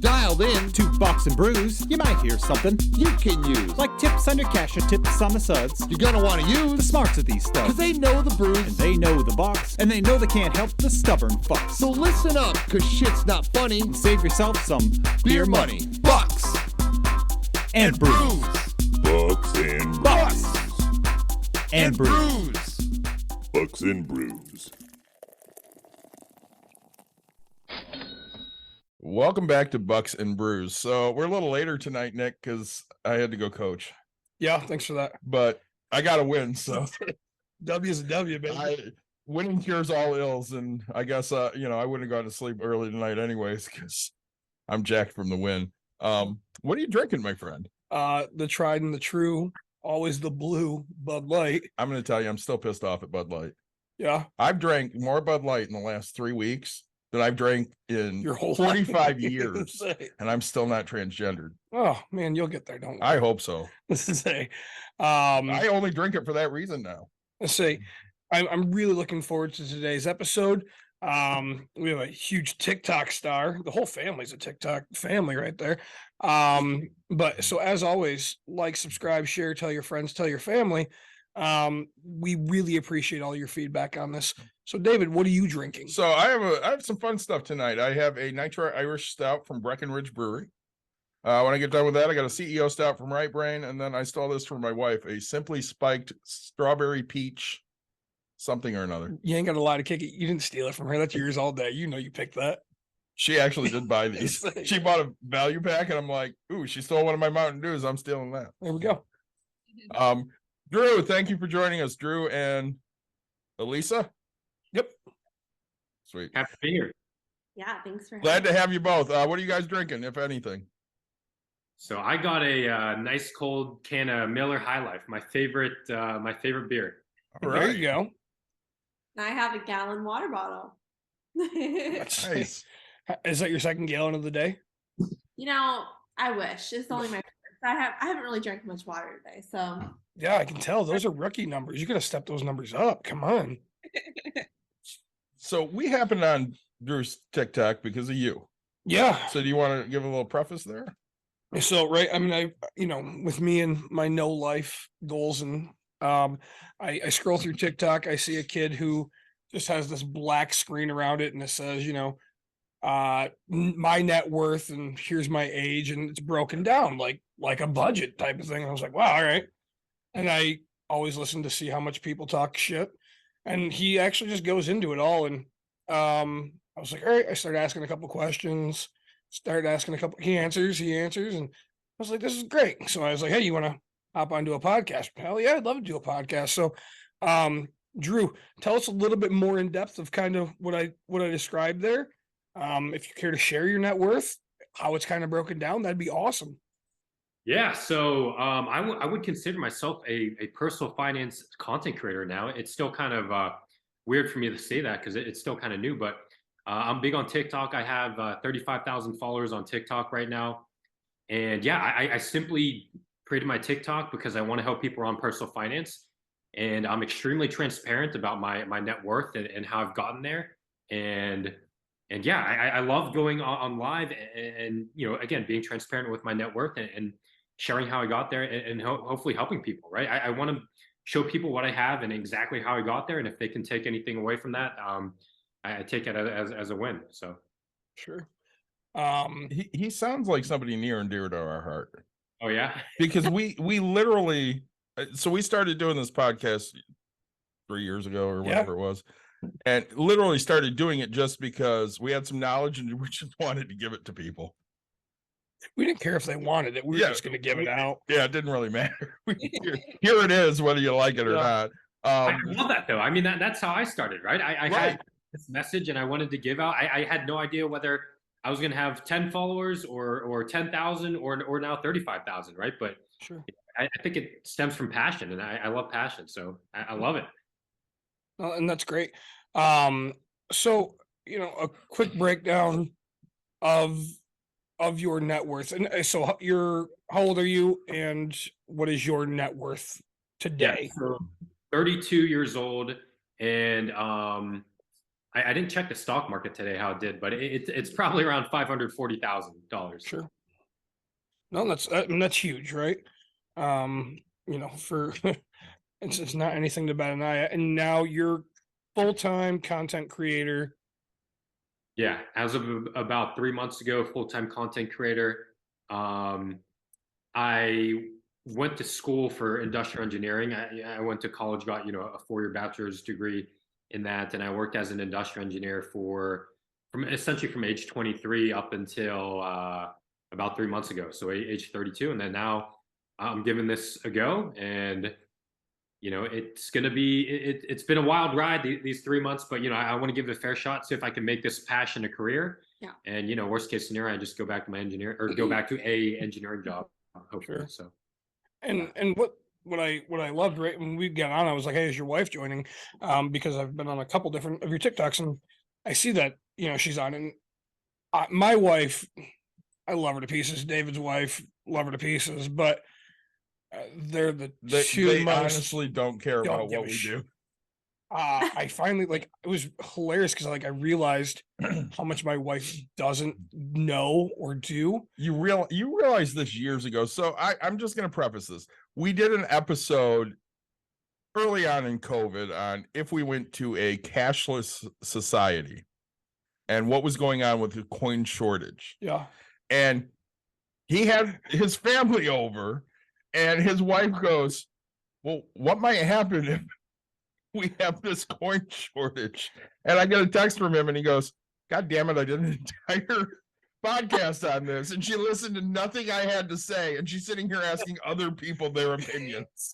Dialed in to Bucks and Brews, you might hear something you can use. like tips on your cash and tips on the suds. You're gonna want to The use smarts of these stuff. because they know the And brews. they know the Bucks, and they know they can't help the stubborn fucks. So listen up, because shit's not funny. Save yourself some Beer money. Bucks and brews. Bucks and Bucks and brews. Bucks and Brews. Welcome back to Bucks and Brews. So we're a little later tonight, Nick, because I had to go coach, Yeah, thanks for that. but I got to win. So W's a W, baby. winning cures all ills, and I guess I wouldn't have gone to sleep early tonight anyways because I'm jacked from the win. What are you drinking, my friend? The tried and the true, always the blue Bud Light. I'm going to tell you, I'm still pissed off at Bud Light. Yeah, I've drank more Bud Light in the last 3 weeks than I've drank in your whole 45 life. years, and I'm still not transgendered. Oh man, you'll get there. Don't worry. I hope so. Let's say, I only drink it for that reason now. let's say, I'm really looking forward to today's episode. We have a huge TikTok star. The whole family's a TikTok family right there. But so as always, like, subscribe, share, tell your friends, tell your family. We really appreciate all your feedback on this. So David, what are you drinking? So I have some fun stuff tonight. I have a Nitro Irish Stout from Breckenridge Brewery. When I get done with that, I got a CEO Stout from Right Brain, and then I stole this from my wife, a Simply Spiked Strawberry Peach something or another. You ain't got a lot to kick it. You didn't steal it from her. That's yours all day. You know you picked that. She actually did buy these. She bought a value pack, and I'm like, ooh, she stole one of my Mountain Dews. I'm stealing that. There we go. Drew, thank you for joining us. Drew and Elisa. Yep. Sweet. Happy to be here. Yeah, thanks for Glad to having have you both. What are you guys drinking, if anything? So I got a nice cold can of Miller High Life, my favorite beer. All There right. you go. me. I have a gallon water bottle. That's Nice. Is that your second gallon of the day? I wish. It's only my first. I haven't really drank much water today, so Yeah, I can tell. Those are rookie numbers. You gotta step those numbers up. Come on. So we happened on Drew's TikTok because of you. Yeah. So do you want to give a little preface there? So right, I mean, with me and my no life goals, and I scroll through TikTok, I see a kid who just has this black screen around it, and it says, my net worth, and here's my age, and it's broken down like a budget type of thing. I was like, wow, all right. And I always listen to see how much people talk shit, and he actually just goes into it all. And I was like, all right. I started asking a couple questions. He answers, and I was like, this is great. So I was like, hey, you want to hop onto a podcast? Hell yeah, I'd love to do a podcast. So Drew, tell us a little bit more in depth of kind of what I described there. If you care to share your net worth, how it's kind of broken down, that'd be awesome. Yeah, so I would consider myself a personal finance content creator now. It's still kind of weird for me to say that because it's still kind of new, but I'm big on TikTok. I have 35,000 followers on TikTok right now. And yeah, I simply created my TikTok because I want to help people on personal finance. And I'm extremely transparent about my net worth and how I've gotten there. And yeah, I love going on live and again, being transparent with my net worth and sharing how I got there and hopefully helping people, right? I want to show people what I have and exactly how I got there. And if they can take anything away from that, I take it as a win. So Sure. He sounds like somebody near and dear to our heart oh yeah. because we literally, so we started doing this podcast 3 years ago or whatever it was, and literally started doing it just because we had some knowledge and we just wanted to give it to people. We didn't care if they wanted it. We were just going to give it out. Yeah, it didn't really matter. Here it is, whether you like it or not. I love that though. I mean, that's how I started, right? I had this message and I wanted to give out. I had no idea whether I was going to have 10 followers or 10,000 or now 35,000, right? But Sure. I think it stems from passion, and I love passion, so I love it. And that's great. So a quick breakdown of your net worth. And so how old are you, and what is your net worth today? So 32 years old, and I didn't check the stock market today how it did, but it's probably around $540,000. Sure. No, I mean, that's huge, right? For it's not anything to bat an eye at. And now you're full-time content creator. Yeah, as of about 3 months ago, full-time content creator. I went to school for industrial engineering. I went to college, got a 4-year bachelor's degree in that, and I worked as an industrial engineer from age 23 up until about 3 months ago, so age 32, and then now I'm giving this a go, and it's gonna be it's been a wild ride these 3 months, but I want to give it a fair shot, see if I can make this passion a career. Yeah. And worst case scenario, I just go back to my go back to a engineering job, hopefully. Sure. So. And what I loved right when we got on, I was like, hey, is your wife joining? Because I've been on a couple different of your TikToks, and I see that she's on. And my wife, I love her to pieces. David's wife, love her to pieces. But they're the two They most honestly don't care don't about give what a we shit. do. I finally it was hilarious because I realized how much my wife doesn't know or do. You realized this years ago. So I'm just going to preface this. We did an episode early on in COVID on if we went to a cashless society and what was going on with the coin shortage. Yeah. And he had his family over, and his wife goes, well, what might happen if we have this coin shortage? And I get a text from him, and he goes, God damn it, I did an entire podcast on this, and she listened to nothing I had to say, and she's sitting here asking other people their opinions.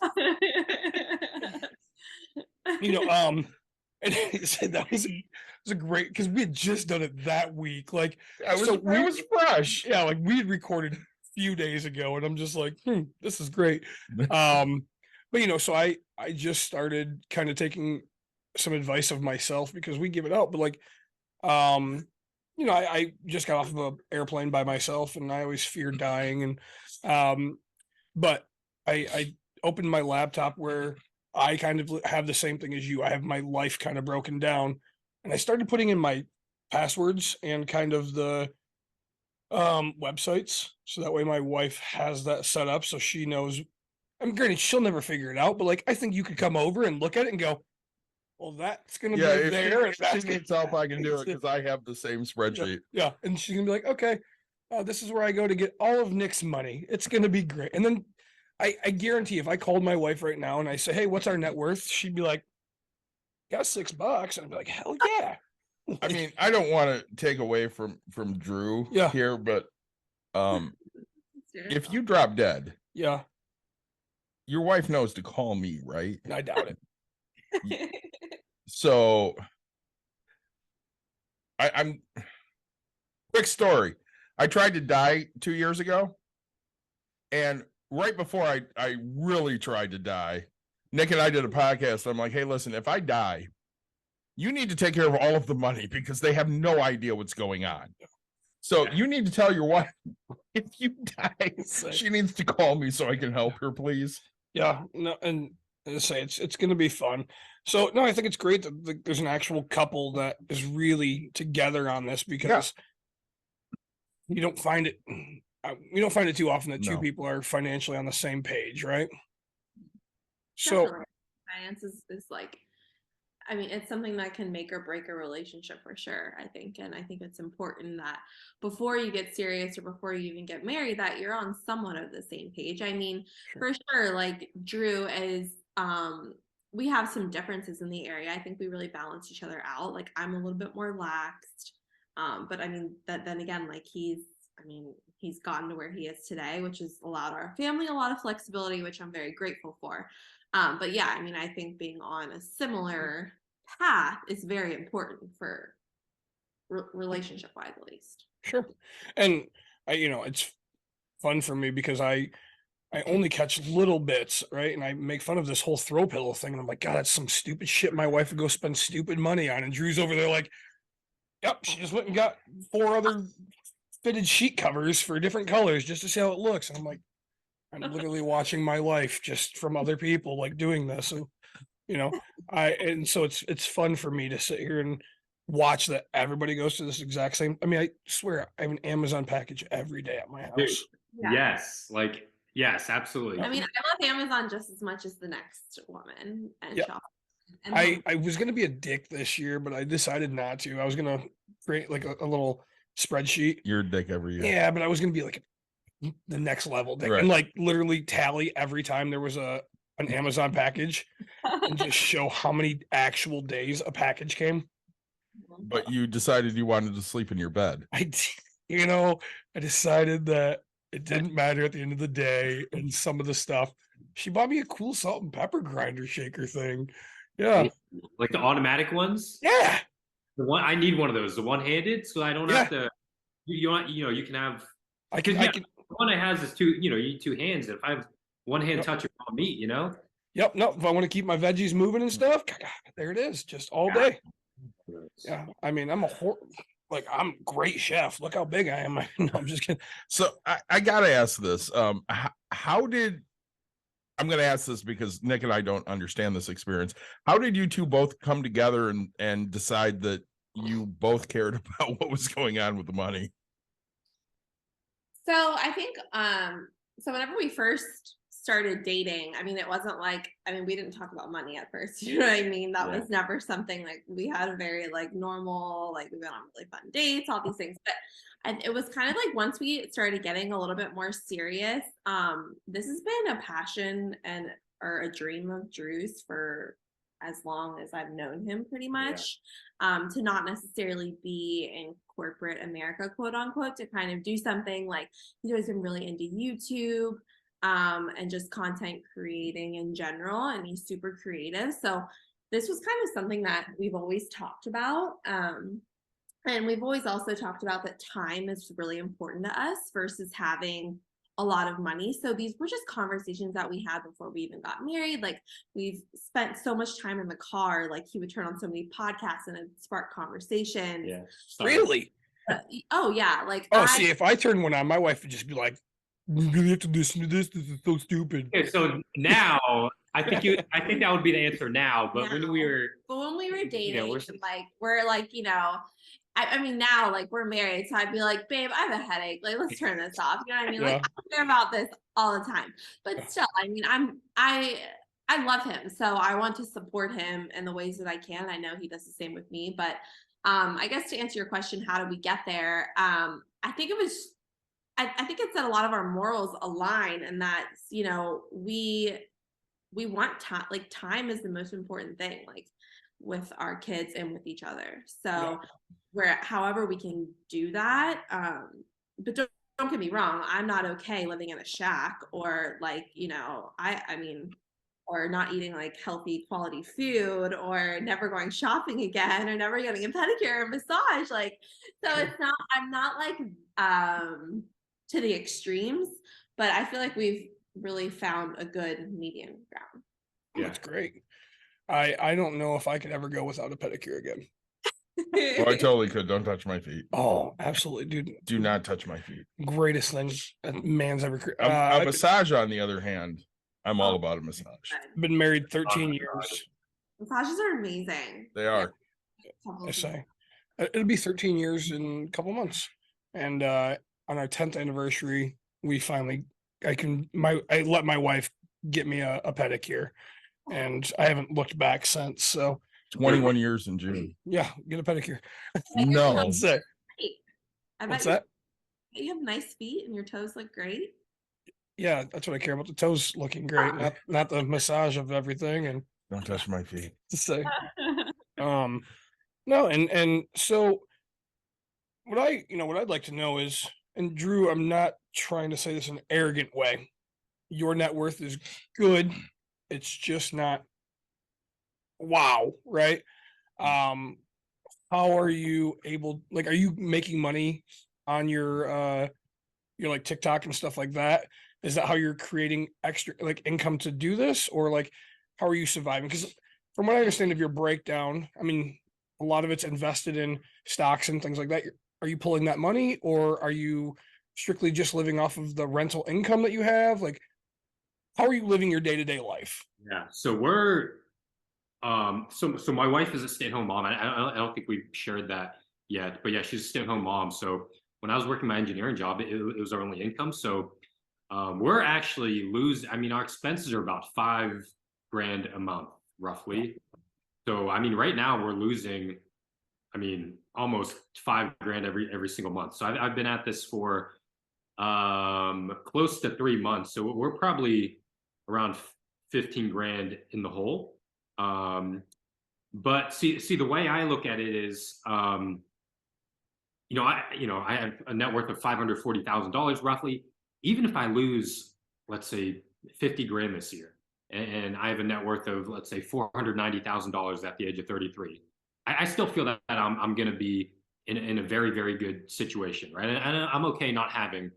And he said that was a great, because we had just done it that week. Like, It was fresh. yeah, like we had recorded a few days ago, and I'm just like, this is great. But so I just started kind of taking some advice of myself, because we give it out, but like, I just got off of an airplane by myself, and I always fear dying. And but I opened my laptop where I kind of have the same thing as you. I have my life kind of broken down, and I started putting in my passwords and kind of the websites, so that way my wife has that set up so she knows. I'm granted, she'll never figure it out, but like, I think you could come over and look at it and go, well, that's gonna be If there. And she that's needs help, I can do it, because I have the same spreadsheet. Yeah, and she's gonna be like, okay, this is where I go to get all of Nick's money. It's gonna be great. And then I guarantee if I called my wife right now and I say, hey, what's our net worth? She'd be like, got $6. And I'd be like, hell yeah. I mean, I don't want to take away from Drew Yeah. here, but if you drop dead, Yeah, your wife knows to call me, right? I doubt it. So I'm quick story. I tried to die 2 years ago, and right before I really tried to die, Nick and I did a podcast. I'm like, hey, listen, if I die, you need to take care of all of the money, because they have no idea what's going on. So you need to tell your wife, if you die, she needs to call me so I can help her, please. Yeah, no, and as I say, it's going to be fun. So no, I think it's great that there's an actual couple that is really together on this, because you don't find it. You don't find it too often that two No. people are financially on the same page, right? So Definitely. Finance is like, I mean, it's something that can make or break a relationship for sure, I think. And I think it's important that before you get serious or before you even get married, that you're on somewhat of the same page. I mean, for sure, like Drew is, we have some differences in the area. I think we really balance each other out. Like, I'm a little bit more laxed. But I mean, then again, like he's gotten to where he is today, which has allowed our family a lot of flexibility, which I'm very grateful for. But yeah, I mean, I think being on a similar path is very important for relationship wise, at least. sure, and it's fun for me because I only catch little bits, right? And I make fun of this whole throw pillow thing, and I'm like, God, that's some stupid shit my wife would go spend stupid money on. And Drew's over there like, yep, she just went and got 4 other fitted sheet covers for different colors just to see how it looks. And I'm like, I'm literally watching my life just from other people like doing this. And and so it's fun for me to sit here and watch that everybody goes to this exact same. I mean, I swear I have an Amazon package every day at my Dude, house. Yeah. Yes, like yes, absolutely. I mean, I love Amazon just as much as the next woman and Yeah. shop. And I was gonna be a dick this year, but I decided not to. I was gonna create like a little spreadsheet. You're a dick every year. Yeah, but I was gonna be like the next level dick Right. and like literally tally every time there was an Amazon package and just show how many actual days a package came. But you decided you wanted to sleep in your bed. I decided that it didn't matter at the end of the day and some of the stuff. She bought me a cool salt and pepper grinder shaker thing. Yeah. Like the automatic ones. Yeah. The one I need one of those, the one-handed, so I don't Yeah. have to. You want, you can have. I can The one I has is two. You need two hands. If I have one hand Yep. touching raw meat, Yep. No, if I want to keep my veggies moving and stuff, there it is, just all day. Yeah. I mean, I'm I'm a great chef. Look how big I am. No, I'm just kidding. So I gotta ask this. How did I'm gonna ask this because Nick and I don't understand this experience. How did you two both come together and decide that you both cared about what was going on with the money? So I think so whenever we first started dating, I mean, it wasn't like, I mean, we didn't talk about money at first, you know what I mean? That Yeah. was never something, like we had a very like normal, like we went on really fun dates, all these things. But and it was kind of like once we started getting a little bit more serious, this has been a passion and or a dream of Drew's for as long as I've known him, pretty much. To not necessarily be in corporate America, quote unquote, to kind of do something like he's always been really into YouTube and just content creating in general, and he's super creative. So this was kind of something that we've always talked about. And we've always also talked about that time is really important to us versus having a lot of money. So these were just conversations that we had before we even got married. Like we've spent so much time in the car, like he would turn on so many podcasts and it'd spark conversations. Yeah. Really? Oh yeah. Like See, if I turnn one on, my wife would just be like, "You have to listen to this. This is so stupid." Okay, so now I think that would be the answer now. But when we were But when we were dating, we're- we're like, I mean, now like we're married, so I'd be like, babe, I have a headache. Like, let's turn this off. You know what I mean? Yeah. Like, I care about this all the time. But still, I mean, I love him, so I want to support him in the ways that I can. I know he does the same with me. But I guess to answer your question, how did we get there? I think it was. I think it's that a lot of our morals align, and that we want time. Like time is the most important thing. Like with our kids and with each other. So where however we can do that, but don't get me wrong, I'm not okay living in a shack or like I mean or not eating like healthy quality food or never going shopping again or never getting a pedicure or massage. Like so it's not, I'm not like to the extremes, but I feel like we've really found a good medium ground. Yeah. That's great. I don't know if I could ever go without a pedicure again. Oh, I totally could. Don't touch my feet. Oh, absolutely, dude. Do not touch my feet. Greatest thing a man's ever created. A I've massage, on the other hand, I'm all about a massage. been married 13 my years. Massages are amazing. They are. I say it'll be 13 years in a couple months, and on our 10th anniversary, we finally I let my wife get me a pedicure, and I haven't looked back since. So 21 years in June. yeah, get a pedicure. No. That's it. I What's bet that? you have nice feet and your toes look great. Yeah, that's what I care about. The toes looking great, not the massage of everything. And Don't touch my feet. to say, no, and so what I'd like to know is, and Drew, I'm not trying to say this in an arrogant way. Your net worth is good. It's just not wow, right? How are you able, like, are you making money on your like TikTok and stuff like that? Is that how you're creating extra like income to do this? Or like, how are you surviving? Because from what I understand of your breakdown, I mean, a lot of it's invested in stocks and things like that. Are you pulling that money, or are you strictly just living off of the rental income that you have? Like, how are you living your day-to-day life? Yeah. So we're So my wife is a stay-at-home mom. I don't think we've shared that yet, but yeah, she's a stay-at-home mom. So when I was working my engineering job, it was our only income. So we're actually I mean, our expenses are about $5,000 a month, roughly. So I mean, right now we're losing, I mean, almost $5,000 every single month. So I've been at this for close to 3 months. So we're probably around 15,000 in the hole. But see, the way I look at it is, I have a net worth of $540,000 roughly. Even if I lose, let's say, 50,000 this year, and I have a net worth of, let's say, $490,000 at the age of 33, I still feel that I'm going to be in a very, very good situation, right? And I'm okay not having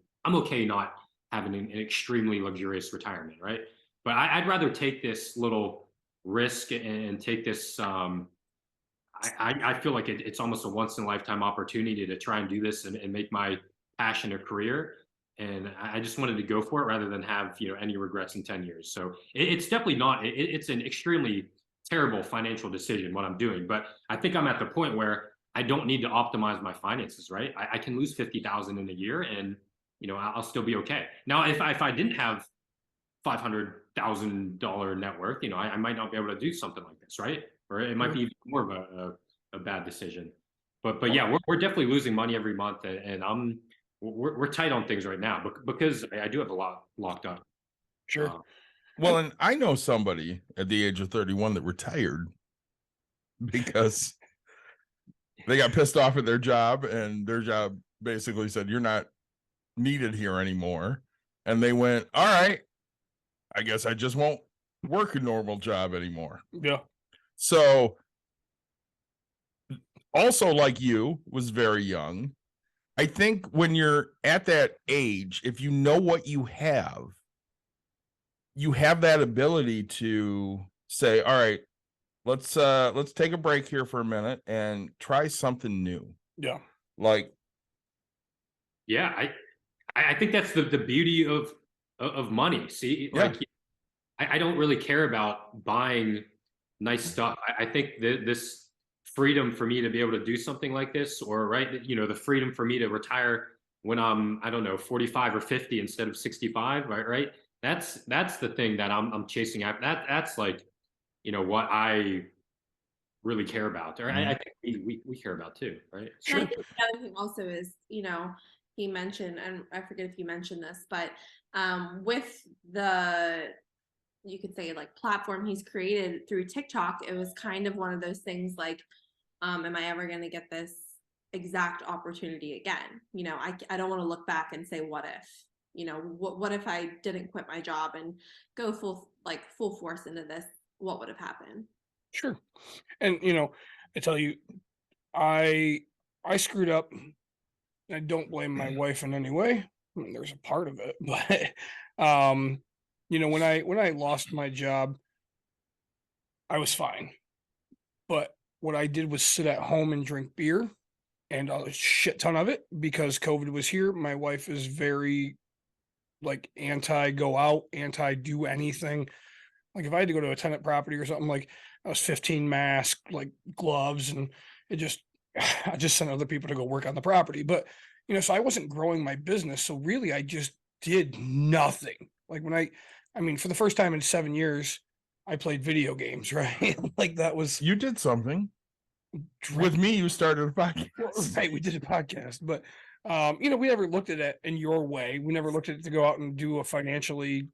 an extremely luxurious retirement, right? But I'd rather take this little risk and take this. I feel like it's almost a once in a lifetime opportunity to try and do this and make my passion a career. And I just wanted to go for it rather than have any regrets in 10 years. So it's definitely not. It's an extremely terrible financial decision what I'm doing, but I think I'm at the point where I don't need to optimize my finances. Right? I can lose 50,000 in a year, and I'll still be okay. Now, if I didn't have $500,000 net worth, I might not be able to do something like this, right? Or it might be even more of a bad decision. But yeah, we're definitely losing money every month, and we're tight on things right now because I do have a lot locked up. Sure. Well, and I know somebody at the age of 31 that retired because they got pissed off at their job, and their job basically said, "You're not needed here anymore." And they went, "All right, I guess I just won't work a normal job anymore." Yeah. So also, like you, was very young. I think when you're at that age, if you know what you have that ability to say, "All right, let's take a break here for a minute and try something new." Yeah. Like, yeah, I think that's the beauty of money. See, like, I don't really care about buying nice stuff. I think this freedom for me to be able to do something like this, or the freedom for me to retire when I'm, I don't know, 45 or 50 instead of 65, right? That's the thing that I'm chasing after. That's like, what I really care about, or I think we care about too, right? Sure. I think the other thing also is, he mentioned, and I forget if you mentioned this, but with the, you could say, like, platform he's created through TikTok, it was kind of one of those things like, am I ever going to get this exact opportunity again? I don't want to look back and say, what if, what if I didn't quit my job and go full force into this? What would have happened? Sure. And, I tell you, I screwed up. I don't blame my wife in any way. I mean, there's a part of it, but, when I lost my job, I was fine. But what I did was sit at home and drink beer, and a shit ton of it, because COVID was here. My wife is very, like, anti go out, anti do anything. Like, if I had to go to a tenant property or something, like, I was 15 masks, like gloves, and I just sent other people to go work on the property. But, so I wasn't growing my business. So really, I just did nothing. Like, for the first time in 7 years, I played video games, right? Like, that was. You did something. With me, you started a podcast. Right, we did a podcast, but we never looked at it in your way. We never looked at it to go out and do a financially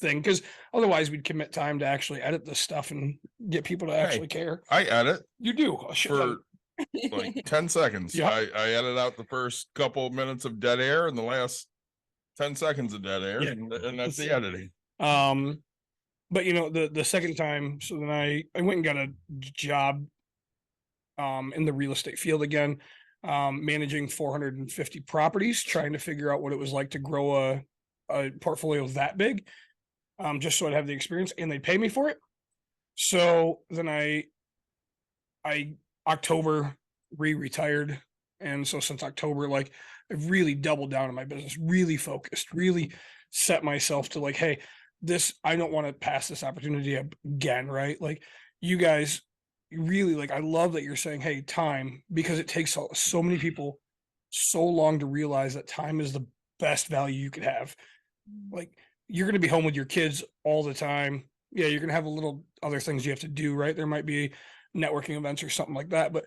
thing, because otherwise we'd commit time to actually edit this stuff and get people to actually care. I edit. You do for like 10 seconds. Yeah. I edit out the first couple of minutes of dead air and the last 10 seconds of dead air, and that's the editing. But the second time, so then I went and got a job in the real estate field again, managing 450 properties, trying to figure out what it was like to grow a portfolio that big, just so I'd have the experience, and they'd pay me for it. So then I October retired, and so since October, like, I've really doubled down on my business, really focused, really set myself to, like, hey, I don't want to pass this opportunity up again, right? Like, you guys really like, I love that you're saying, hey, time, because it takes so many people so long to realize that time is the best value you could have. Like, you're going to be home with your kids all the time. Yeah, you're going to have a little other things you have to do, right? There might be networking events or something like that, but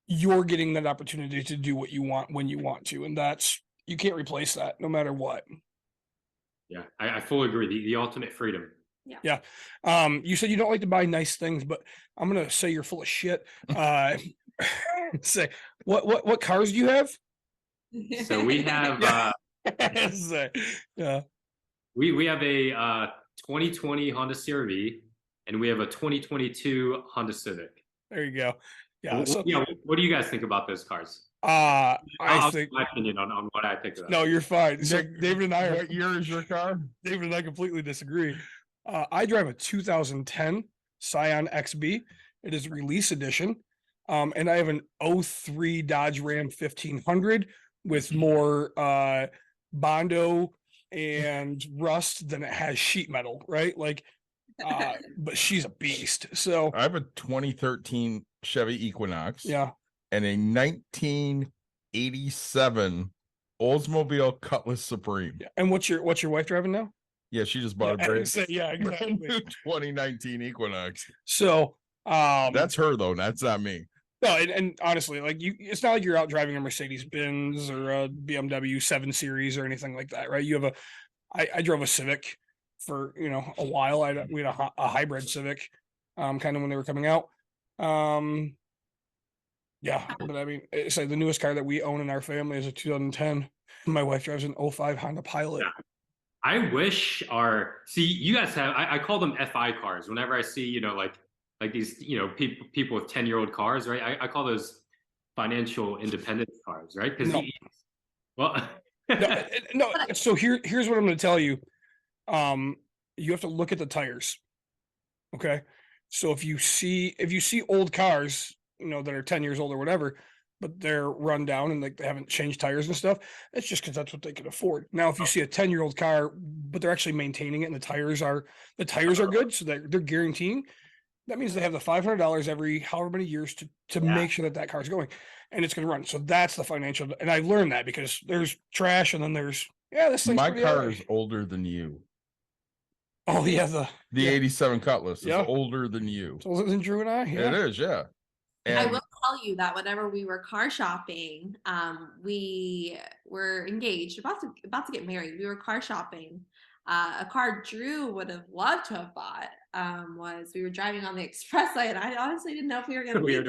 you're getting that opportunity to do what you want when you want to. And that's, you can't replace that no matter what. Yeah, I fully agree. The ultimate freedom. You said you don't like to buy nice things, but I'm going to say you're full of shit. Say, what cars do you have? So we have Say, yeah. we have a 2020 Honda CR-V, and we have a 2022 Honda Civic. There you go. Yeah. What, So, what do you guys think about those cars? I I'll think, give my opinion on what I think of them. no, you're fine. So David and I are, What year is your car? David and I completely disagree. I drive a 2010 Scion XB. It is release edition. And I have an 03 Dodge Ram 1500 with more Bondo and rust than it has sheet metal, right? Like, but she's a beast. So I have a 2013 Chevy Equinox. yeah. And a 1987 Oldsmobile Cutlass Supreme. Yeah. And what's your wife driving now? Yeah, she just bought a brand Yeah, exactly. new 2019 Equinox. So That's her though. That's not me. no, and honestly, like it's not like you're out driving a Mercedes Benz or a BMW 7 Series or anything like that, right? You have I drove a Civic for a while. We had a hybrid Civic, kind of when they were coming out. Yeah, but I mean, it's like the newest car that we own in our family is a 2010. My wife drives an 05 Honda Pilot. Yeah. I wish you guys have, I call them FI cars. Whenever I see, like these, people with 10-year-old cars, right? I call those financial independence cars, right? Because No. well, No. So here's what I'm going to tell you. You have to look at the tires. Okay. So if you see old cars, that are 10 years old or whatever, but they're run down and like they haven't changed tires and stuff, it's just because that's what they can afford. Now, if you see a 10-year-old car, but they're actually maintaining it and the tires are good, so they're guaranteeing, that means they have the $500 every however many years to make sure that car's going and it's going to run. So that's the financial. And I learned that because there's trash and then there's, this thing's My pretty car alright. is older than you. Oh yeah. The 87 Cutlass is Yeah. older than you. So than Drew and I. Yeah. It is, yeah. I And will tell you that whenever we were car shopping, we were engaged, about to get married. We were car shopping. A car Drew would have loved to have bought was we were driving on the expressway, and I honestly didn't know if we were going to weird.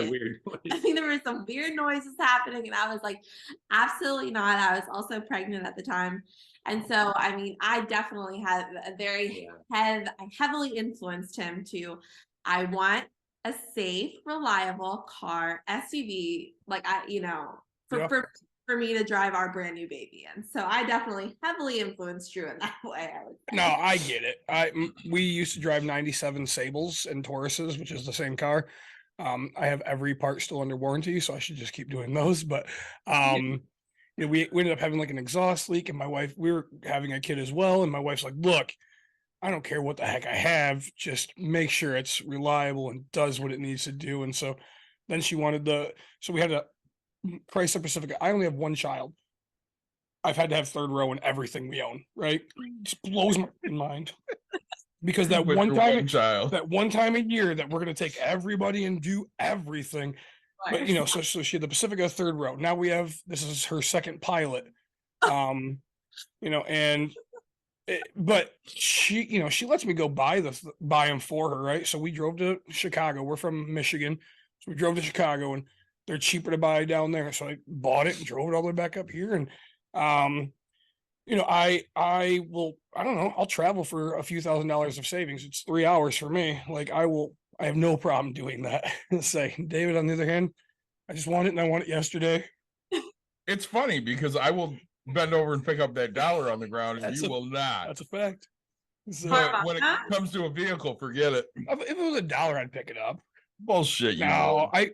I think there were some weird noises happening, and I was like, absolutely not. I was also pregnant at the time. And so, I mean, I definitely had a very I heavily influenced him to, I want a safe, reliable car, SUV, like for me to drive our brand new baby in. So I definitely heavily influenced Drew in that way, I would say. No, I get it. We used to drive 97 Sables and Tauruses, which is the same car. I have every part still under warranty, so I should just keep doing those. But we ended up having like an exhaust leak, and we were having a kid as well. And my wife's like, look, I don't care what the heck I have, just make sure it's reliable and does what it needs to do. And so then she wanted so we had a Chrysler Pacifica. I only have one child. I've had to have third row in everything we own, right? It just blows my mind. Because that with one your time, child. that one time a year that we're going to take everybody and do everything. But so she had the Pacifica third row. Now this is her second Pilot. But she lets me go buy them for her, right? So we drove to Chicago. We're from Michigan. So we drove to Chicago and they're cheaper to buy down there. So I bought it and drove it all the way back up here. And I don't know, I'll travel for a few $1,000s of savings. It's 3 hours for me. Like I have no problem doing that. Say, David, on the other hand, I just want it and I want it yesterday. It's funny because I will bend over and pick up that dollar on the ground and you will not. That's a fact. So, But when it comes to a vehicle, forget it. if it was $1, I'd pick it up. Bullshit. No, I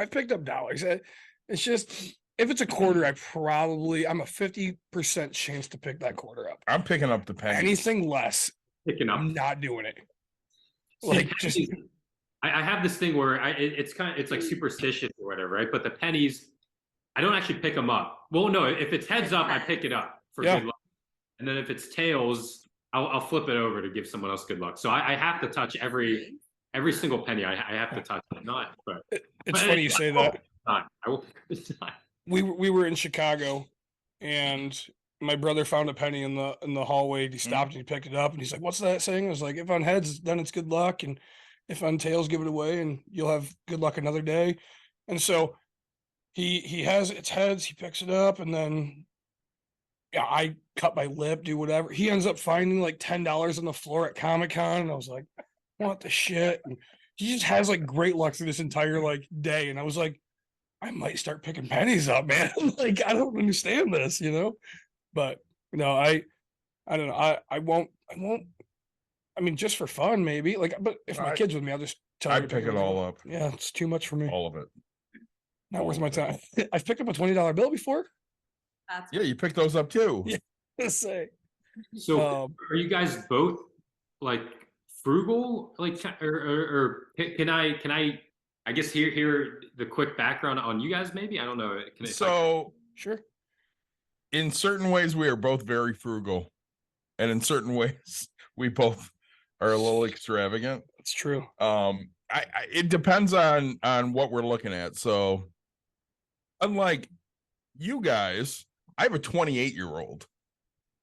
picked up dollars. It's just, if it's a quarter, I'm a 50% chance to pick that quarter up. I'm picking up the penny. Anything less, Picking up. I'm not doing it. Like just I have this thing where it's like superstitious or whatever, right? But the pennies, I don't actually pick them up. Well, no, if it's heads up, I pick it up for Yeah. good luck. And then if it's tails, I'll flip it over to give someone else good luck. So I have to touch every single penny. I have to touch it. Not, but It's funny you say that. I will. Not. We were in Chicago, and my brother found a penny in the hallway. He stopped and he picked it up, and he's like, "What's that saying?" I was like, "If on heads, then it's good luck, and if on tails, give it away, and you'll have good luck another day." And so he has its heads. He picks it up, and then yeah, I cut my lip, do whatever. He ends up finding like $10 on the floor at Comic-Con, and I was like, "What the shit?" And he just has like great luck through this entire like day, and I was like, I might start picking pennies up, man. Like, I don't understand this, you know? But no, I don't know. I won't, I mean, just for fun, maybe. Like, but if my kid's with me, I'll just tell I her to pick it everything all up. up, Yeah, it's too much for me. all of it. Not worth all my of time. I've picked up a $20 bill before. That's Yeah, you pick those up too. Yeah. Let's say. So are you guys both like frugal? Like, or can I guess hear the quick background on you guys? Maybe I don't know. So Sure. in certain ways, we are both very frugal, and in certain ways, we both are a little extravagant. It's true. It depends on what we're looking at. So, unlike you guys, I have a 28-year-old,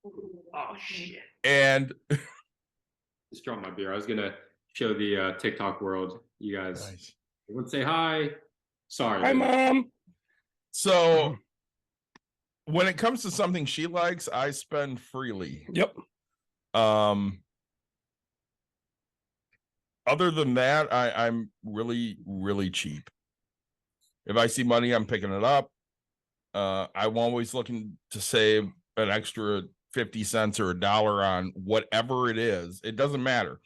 Oh shit! and Just dropped my beer. I was gonna show the TikTok world. You guys, everyone say hi. Sorry. Hi, Mom. so when it comes to something she likes, I spend freely. Yep. Other than that, I'm really, really cheap. If I see money, I'm picking it up. I'm always looking to save an extra 50 cents or $1 on whatever it is. It doesn't matter.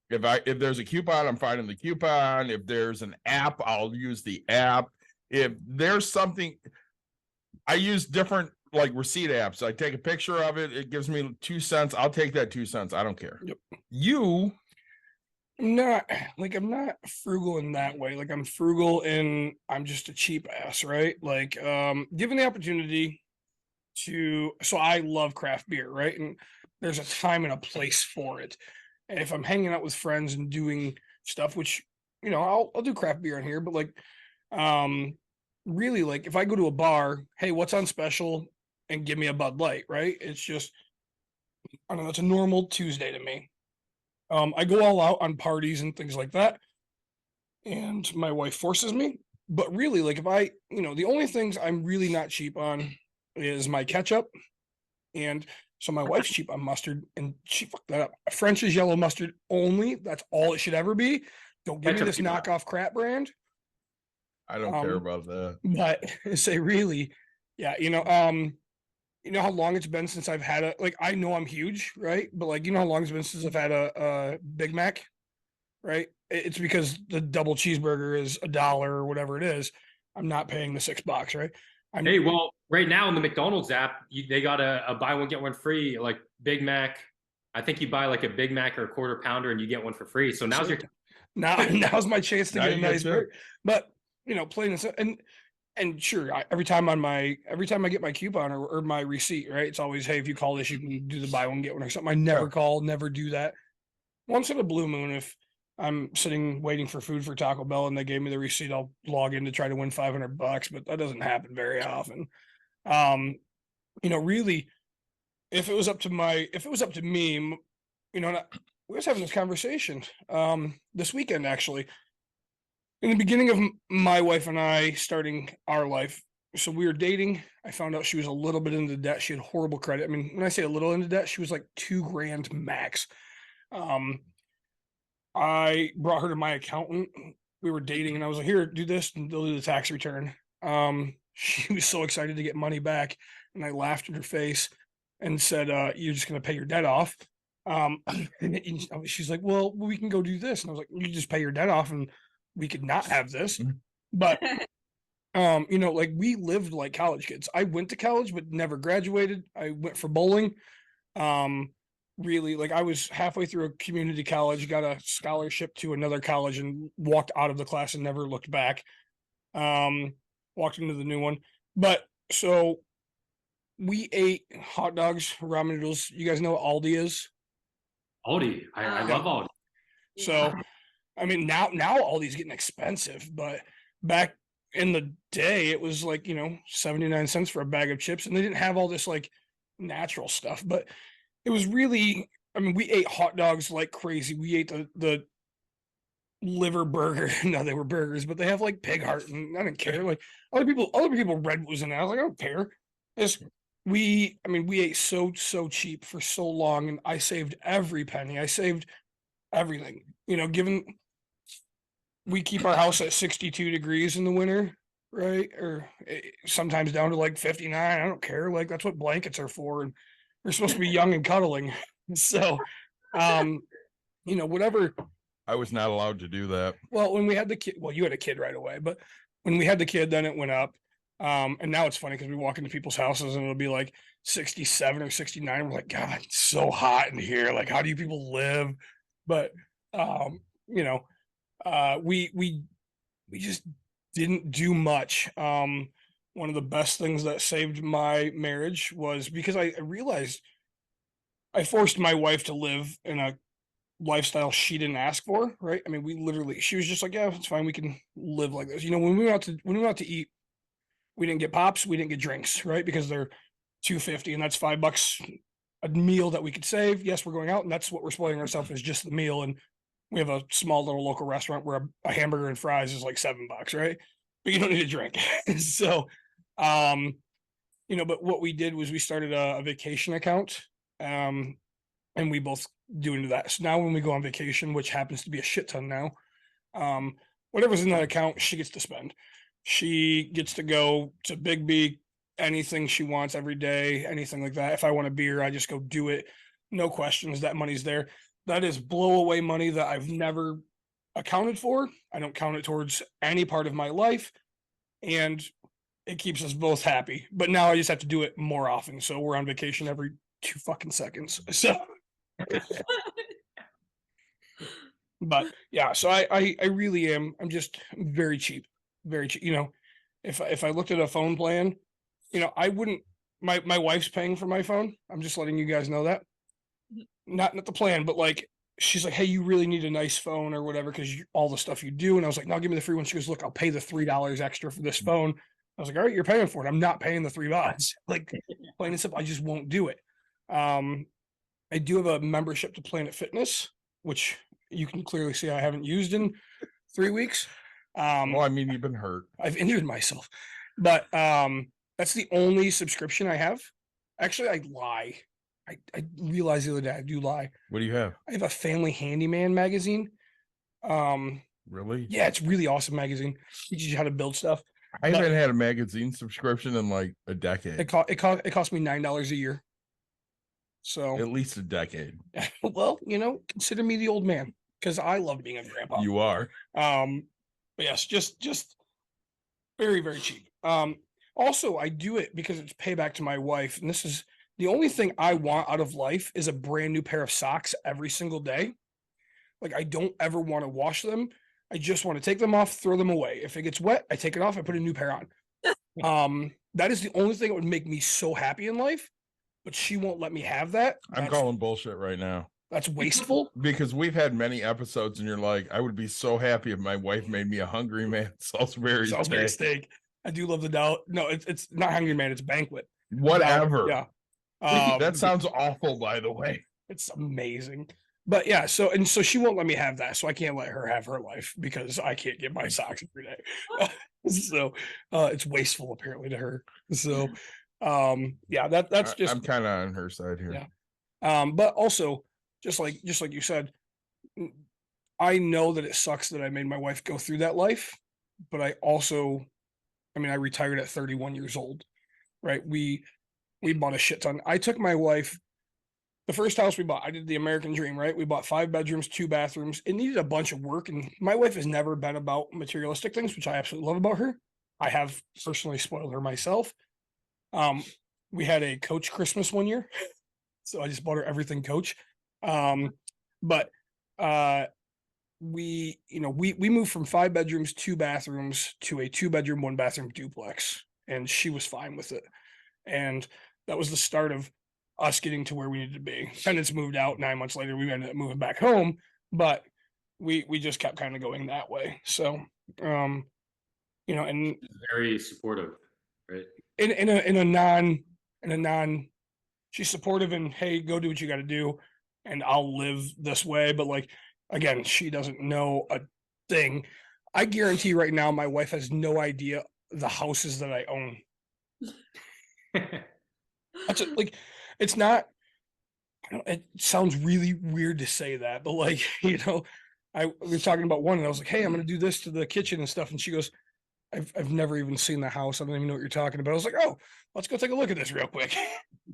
If there's a coupon, I'm finding the coupon. If there's an app, I'll use the app. If there's something, I use different like receipt apps. I take a picture of it. It gives me 2 cents. I'll take that 2 cents. I don't care. Yep. You I'm not frugal in that way. Like I'm frugal and I'm just a cheap ass, right? Like given the opportunity so I love craft beer, right? And there's a time and a place for it. And if I'm hanging out with friends and doing stuff, which you know, I'll do craft beer in here, but like really like if I go to a bar, hey, what's on special? And give me a Bud Light, right? It's just I don't know, it's a normal Tuesday to me. I go all out on parties and things like that. And my wife forces me. But really, like if I, the only things I'm really not cheap on is my ketchup. And so my wife's cheap on mustard and she fucked that up. French's yellow mustard only. That's all it should ever be. Don't give me this knockoff crap brand. I don't care about that. But say really, yeah, you know how long it's been since I've had I know I'm huge, right? But like, you know how long it's been since I've had a Big Mac, right? It's because the double cheeseburger is $1 or whatever it is. I'm not paying the $6, right? Hey, well, right now in the McDonald's app, they got a buy one, get one free, like Big Mac. I think you buy like a Big Mac or a quarter pounder and you get one for free. So now's your time. Now's my chance to Now get a you get nice to. burger. But plain and simple, and sure, every time I get my coupon or my receipt, right? It's always, hey, if you call this, you can do the buy one, get one or something. I never call, never do that. Once in a blue moon, if I'm sitting waiting for food for Taco Bell and they gave me the receipt, I'll log in to try to win $500, but that doesn't happen very often. Really, if it was up to me, we was having this conversation this weekend actually. In the beginning of my wife and I starting our life, so we were dating. I found out she was a little bit into debt. She had horrible credit. I mean, when I say a little into debt, she was like $2,000 max. I brought her to my accountant. We were dating, and I was like, "Here, do this, and they'll do the tax return." She was so excited to get money back, and I laughed in her face and said, "You're just going to pay your debt off." And she's like, "Well, we can go do this," and I was like, "You just pay your debt off, and we could not have this." But we lived like college kids. I went to college but never graduated. I went for bowling. really, like I was halfway through a community college, got a scholarship to another college and walked out of the class and never looked back. Walked into the new one. But so we ate hot dogs, ramen noodles. You guys know what Aldi is? Aldi. I Oh. love Aldi. So I mean now Aldi's getting expensive, but back in the day it was like, 79 cents for a bag of chips, and they didn't have all this like natural stuff, but it was really, I mean, we ate hot dogs like crazy. We ate the liver burger. No, they were burgers, but they have like pig heart, and I didn't care. Like other people read what was in it. I was like, I don't care. We ate so cheap for so long, and I saved every penny. I saved everything. Given we keep our house at 62 degrees in the winter, right? Or sometimes down to like 59. I don't care. Like that's what blankets are for, and we're supposed to be young and cuddling. So, whatever. I was not allowed to do that. Well, when we had the kid, well, you had a kid right away, but when we had the kid, then it went up. And now it's funny because we walk into people's houses and it'll be like 67 or 69. We're like, God, it's so hot in here. Like, how do you people live? But, we just didn't do much. One of the best things that saved my marriage was because I realized I forced my wife to live in a lifestyle she didn't ask for, right? I mean, she was just like, yeah, it's fine. We can live like this. When we went out to eat, we didn't get pops, we didn't get drinks, right? Because they're $2.50 and that's $5 a meal that we could save. Yes, we're going out and that's what we're spoiling ourselves is just the meal. And we have a small little local restaurant where a hamburger and fries is like $7, right? But you don't need a drink. So, but what we did was we started a vacation account, and we both do into that. So now when we go on vacation, which happens to be a shit ton now, whatever's in that account, she gets to spend. She gets to go to Big B, anything she wants every day, anything like that. If I want a beer, I just go do it. No questions. That money's there. That is blow away money that I've never accounted for. I don't count it towards any part of my life. And it keeps us both happy. But now I just have to do it more often. So we're on vacation every 2 fucking seconds. So but yeah, so I really am. I'm just very cheap. Very cheap. If I looked at a phone plan, I wouldn't, my wife's paying for my phone. I'm just letting you guys know that. Not the plan, but like she's like, hey, you really need a nice phone or whatever because all the stuff you do. And I was like, no, give me the free one. She goes, look, I'll pay the $3 extra for this phone. I was like, all right, you're paying for it. I'm not paying the $3. Like plain and simple, I just won't do it. I do have a membership to Planet Fitness, which you can clearly see I haven't used in 3 weeks. Well, I mean, you've been hurt. I've injured myself, but that's the only subscription I have. Actually, I lie. I realized the other day I do lie. What do you have? I have a Family Handyman magazine. Really? Yeah, it's really awesome magazine. Teaches you how to build stuff. I haven't had a magazine subscription in like a decade. It cost me $9 a year. So At least a decade. well, consider me the old man because I love being a grandpa. You are. But yes, just very, very cheap. Also, I do it because it's payback to my wife. And this is the only thing I want out of life is a brand new pair of socks every single day. Like I don't ever want to wash them. I just want to take them off, throw them away. If it gets wet, I take it off, I put a new pair on. That is the only thing that would make me so happy in life, but she won't let me have that. I'm calling bullshit right now. That's wasteful. Because we've had many episodes and you're like, I would be so happy if my wife made me a Hungry Man Salisbury steak. I do love the doubt. No, it's not Hungry Man, it's Banquet. Whatever. Yeah. That sounds awful, by the way. It's amazing. But yeah, so she won't let me have that. So I can't let her have her life because I can't get my socks every day. So it's wasteful apparently to her. So yeah, that's just I'm kind of on her side here. Yeah. But also just like you said, I know that it sucks that I made my wife go through that life, but I retired at 31 years old, right? We bought a shit ton. I took my wife, the first house we bought, I did the American dream, right? We bought 5 bedrooms, 2 bathrooms. It needed a bunch of work. And my wife has never been about materialistic things, which I absolutely love about her. I have personally spoiled her myself. We had a Coach Christmas one year. So I just bought her everything Coach. But we moved from 5 bedrooms, 2 bathrooms to a 2-bedroom, 1-bathroom duplex, and she was fine with it. And that was the start of us getting to where we needed to be. Tenants moved out 9 months later. We ended up moving back home, but we just kept kind of going that way. So, and Very supportive, right? in a non, she's supportive and hey, go do what you got to do, and I'll live this way. But like, again, she doesn't know a thing. I guarantee right now, my wife has no idea the houses that I own. Like, it's not. It sounds really weird to say that, but like, I was talking about one, and I was like, "Hey, I'm going to do this to the kitchen and stuff," and she goes, "I've never even seen the house. I don't even know what you're talking about." I was like, "Oh, let's go take a look at this real quick."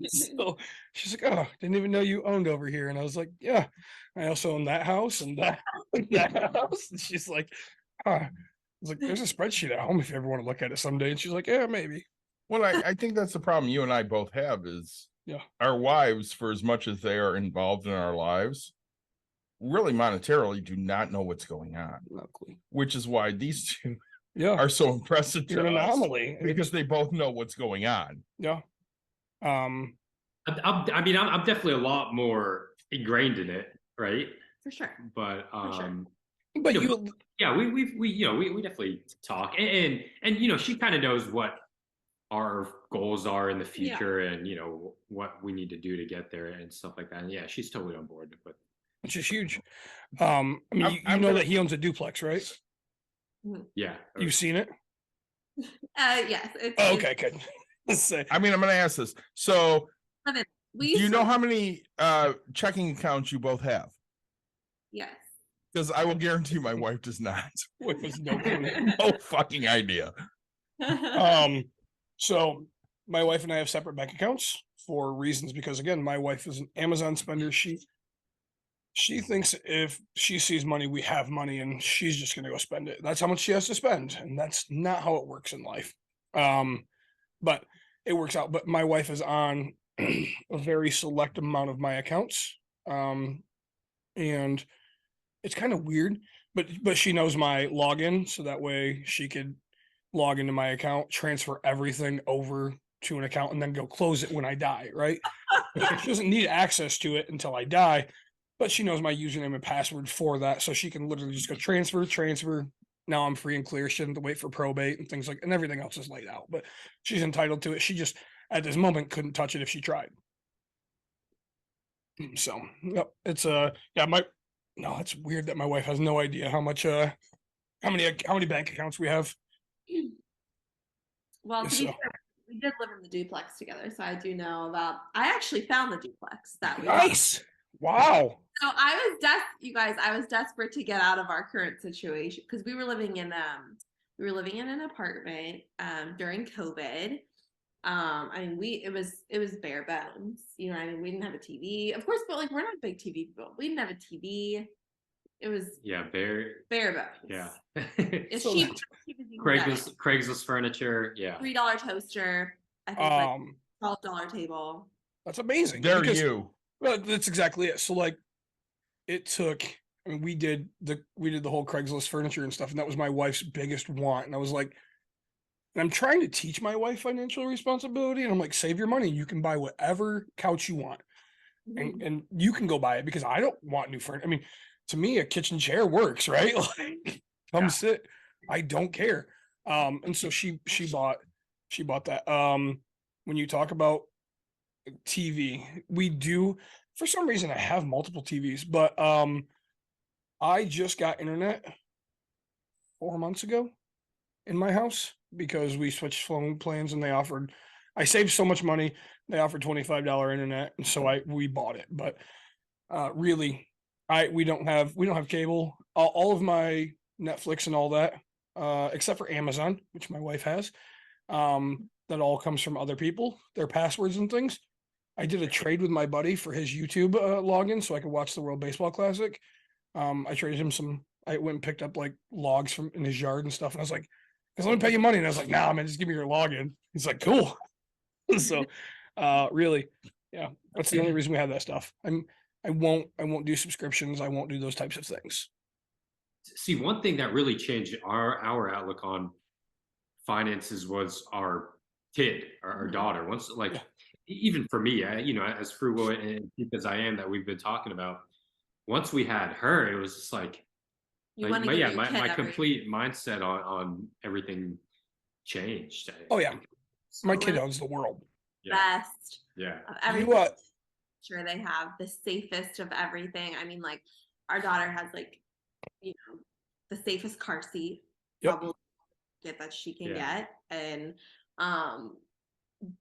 So she's like, "Oh, didn't even know you owned over here," and I was like, "Yeah, I also own that house and that house." And she's like, I was like, "There's a spreadsheet at home if you ever want to look at it someday." And she's like, "Yeah, maybe." Well, I think that's the problem you and I both have is Yeah. our wives, for as much as they are involved in our lives, really monetarily do not know what's going on, Not cool. which is why these two Yeah, are so impressive you're to an us anomaly. because they both know what's going on. Yeah. I'm definitely a lot more ingrained in it, right? For sure. But sure. But you you, yeah, we definitely talk, and she kind of knows what our goals are in the Yeah. future, and what we need to do to get there and stuff like that. And yeah, she's totally on board with. which is huge. I mean, I'm you know gonna- that he owns a duplex, right? Yeah, You've seen it? Yes. It's, Oh, okay, good. Let's say. I mean, I'm going to ask this. So, We do you know used to- how many checking accounts you both have? Yes. Because I will guarantee my wife does not. With his no clue. No fucking idea. So my wife and I have separate bank accounts for reasons because again, my wife is an Amazon spender. She thinks if she sees money, we have money, and she's just gonna go spend it. That's how much she has to spend, and that's not how it works in life. But it works out. But my wife is on a very select amount of my accounts. And it's kind of weird, but she knows my login, so that way she could log into my account, transfer everything over to an account, and then go close it when I die, right? She doesn't need access to it until I die, but she knows my username and password for that, so she can literally just go transfer. Now I'm free and clear. She doesn't have to wait for probate and things and everything else is laid out, but she's entitled to it. She just at this moment couldn't touch it if she tried. So yep, it's no, it's weird that my wife has no idea how much how many bank accounts we have. Well, Yes, to be so. fair, we did live in the duplex together, so I do know about. I actually found the duplex that we bought. Nice. Wow. So you guys, I was desperate to get out of our current situation because we were living in an apartment during COVID. I mean, it was bare bones. You know what I mean? We didn't have a TV, of course, but like we're not big TV people. We didn't have a TV. It was bare bones. Yeah. It's So cheap. that's- Cheap as you can get it. Craigslist furniture. Yeah. $3 toaster. I think like $12 table. That's amazing. Dare because- you. Well, that's exactly it. So like it took, I mean, we did the whole Craigslist furniture and stuff, and that was my wife's biggest want. And I was like, and I'm trying to teach my wife financial responsibility, and I'm like, save your money. You can buy whatever couch you want. And you can go buy it because I don't want new furniture. I mean, to me, a kitchen chair works, right? Like, come sit. I don't care. And so she bought that. When you talk about TV, we do, for some reason I have multiple TVs, but I just got internet 4 months ago in my house because we switched phone plans and I saved so much money. They offered $25 internet, and so we bought it. But really, we don't have cable. All of my Netflix and all that, except for Amazon, which my wife has, that all comes from other people, their passwords and things. I did a trade with my buddy for his YouTube login so I could watch the World Baseball Classic. I traded him I went and picked up like logs from in his yard and stuff, and I was like, "Cause let me pay you money," and I was like, "Nah, man, just give me your login." He's like, "Cool." So, really, Yeah, that's the only reason we have that stuff. I won't do subscriptions. I won't do those types of things. See, one thing that really changed our outlook on finances was our kid, our Mhm. daughter. Once, like, Yeah. even for me, as frugal and cheap as I am, that we've been talking about. Once we had her, it was just like, You want to give your my kid everything. complete mindset on everything changed. Oh yeah, my So kid we're owns the world. Yeah, best yeah, of You everything. Sure, they have the safest of everything. I mean, like our daughter has like, the safest car seat Yep. probably get that she can Yeah. get, and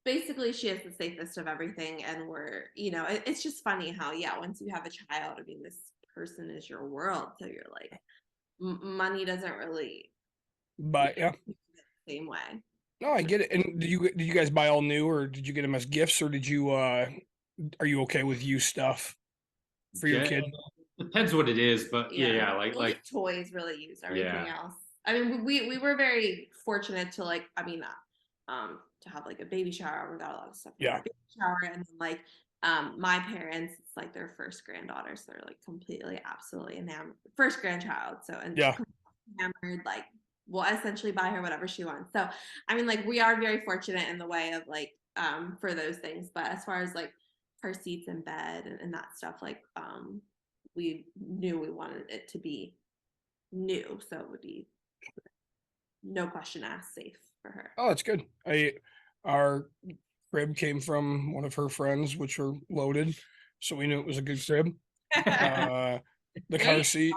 basically she has the safest of everything. And it's just funny how once you have a child, I mean, this person is your world. So you're like, money doesn't really But yeah, the same way. no, I get it. And did you guys buy all new, or did you get them as gifts, or did you are you okay with used stuff for your Yeah, kid? depends what it is, but yeah, Only toys really used. Everything Yeah. else. I mean, we were very fortunate to to have like a baby shower. We got a lot of stuff for Yeah. our baby shower, and then like my parents, it's like their first granddaughter, so they're like completely, absolutely enamored. First grandchild, so and Yeah. enamored. Like we'll essentially buy her whatever she wants. So I mean, like we are very fortunate in the way of like for those things. But as far as like car seats and bed and that stuff, like we knew we wanted it to be new, so it would be no question asked safe for her. Oh, that's good. Our crib came from one of her friends, which were loaded, so we knew it was a good crib. The car Great. seat,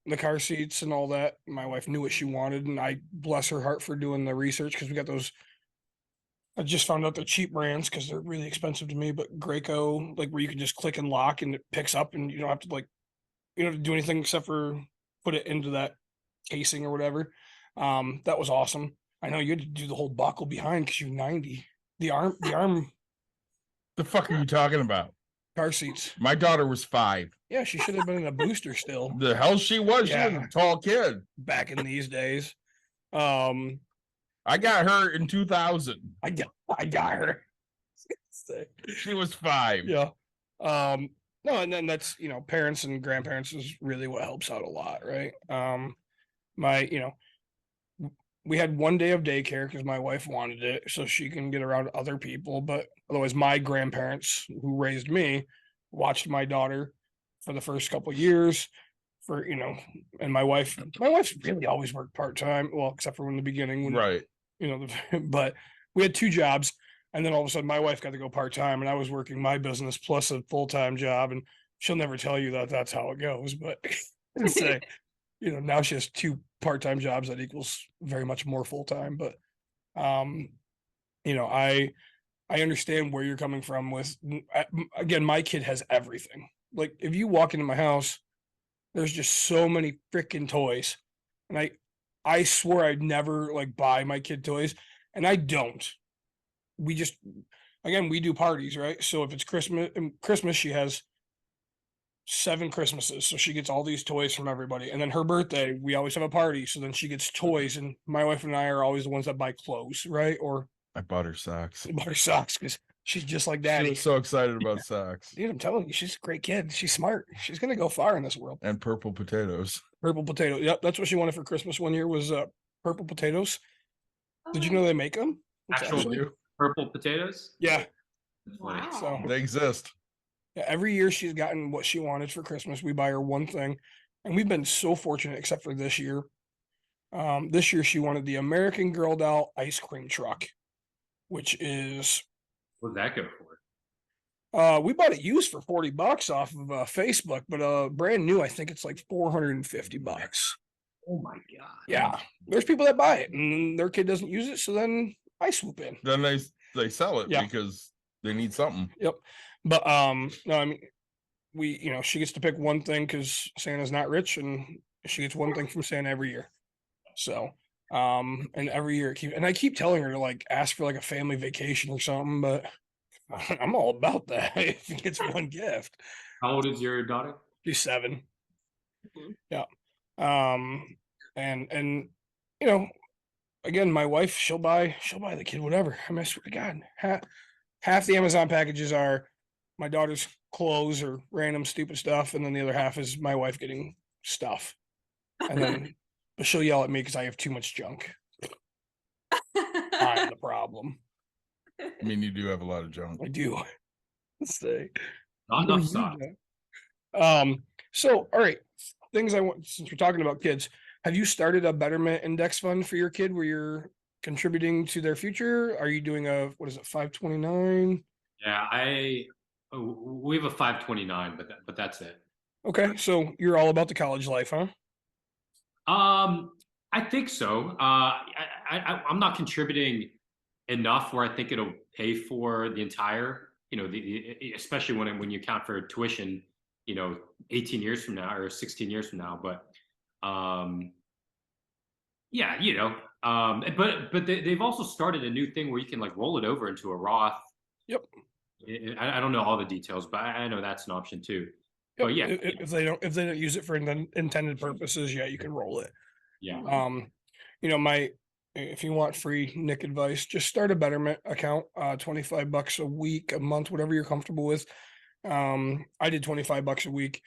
the car seats, and all that. My wife knew what she wanted, and I bless her heart for doing the research because we got those. I just found out they're cheap brands because they're really expensive to me. But Graco, like where you can just click and lock, and it picks up, and you don't have to you don't have to do anything except for put it into that casing or whatever. That was awesome. I know you had to do the whole buckle behind because you're 90. The arm The fuck are you talking about? car seats. My daughter was 5. Yeah, she should have been in a booster still The hell she was. She was Yeah. a tall kid. back in these days. I got her in 2000. I got her. She was 5. Yeah. No, and then that's parents and grandparents is really what helps out a lot, right? We had one day of daycare because my wife wanted it so she can get around other people, but otherwise my grandparents who raised me watched my daughter for the first couple of years and my wife's really always worked part-time, well, except for in the beginning when Right. but we had 2 jobs, and then all of a sudden my wife got to go part-time, and I was working my business plus a full-time job, and she'll never tell you that that's how it goes, but say, now she has 2 part-time jobs that equals very much more full-time. But I understand where you're coming from with again, my kid has everything. Like if you walk into my house, there's just so many freaking toys, and I swore I'd never like buy my kid toys, and I don't. We just, again, we do parties, right? So if it's Christmas, she has 7 Christmases, so she gets all these toys from everybody. And then her birthday, we always have a party, so then she gets toys. And my wife and I are always the ones that buy clothes, right? Or I bought her socks. buy her socks because she's just like She daddy. was so excited about socks Dude, I'm telling you, she's a great kid. She's smart. She's gonna go far in this world. and purple potatoes. Purple potato. Yep, that's what she wanted for Christmas one year was purple potatoes. Did you know they make them? actual purple potatoes. Yeah. That's funny. Wow. So They exist. yeah, every year she's gotten what she wanted for Christmas. We buy her one thing, and we've been so fortunate, except for this year. This year she wanted the American Girl Doll ice cream truck, which is What'd that go for? we bought it used for $40 off of Facebook, but brand new I think it's like $450. Oh my god. Yeah, there's people that buy it and their kid doesn't use it, so then I swoop in. Then they sell it Yeah. because they need something. Yep. But no, I mean she gets to pick one thing because Santa's not rich, and she gets one thing from Santa every year. So and every year I keep telling her to like ask for like a family vacation or something, but I'm all about that if it gets one gift. How old is your daughter? She's 7. Mhm. Yeah. And again, my wife, she'll buy the kid whatever. I mean, I swear to God, half the Amazon packages are my daughter's clothes or random stupid stuff, and then the other half is my wife getting stuff. And then but she'll yell at me because I have too much junk. I'm the problem. I mean, you do have a lot of junk. I do. Stay. Not enough socks. So all right, things I want, since we're talking about kids, have you started a betterment index fund for your kid where you're contributing to their future? Are you doing a, what is it, 529? Yeah, we have a 529, but that's it. Okay, so you're all about the college life, huh? I think so. I'm not contributing enough where I think it'll pay for the entire, especially when you account for tuition, 18 years from now or 16 years from now. But yeah, but they've also started a new thing where you can like roll it over into a Roth. Yep. I don't know all the details, but I know that's an option too. Yep. But yeah, if they don't use it for intended purposes, yeah, you can roll it. yeah. If you want free Nick advice, just start a betterment account, $25 a week, a month, whatever you're comfortable with. I did $25 a week.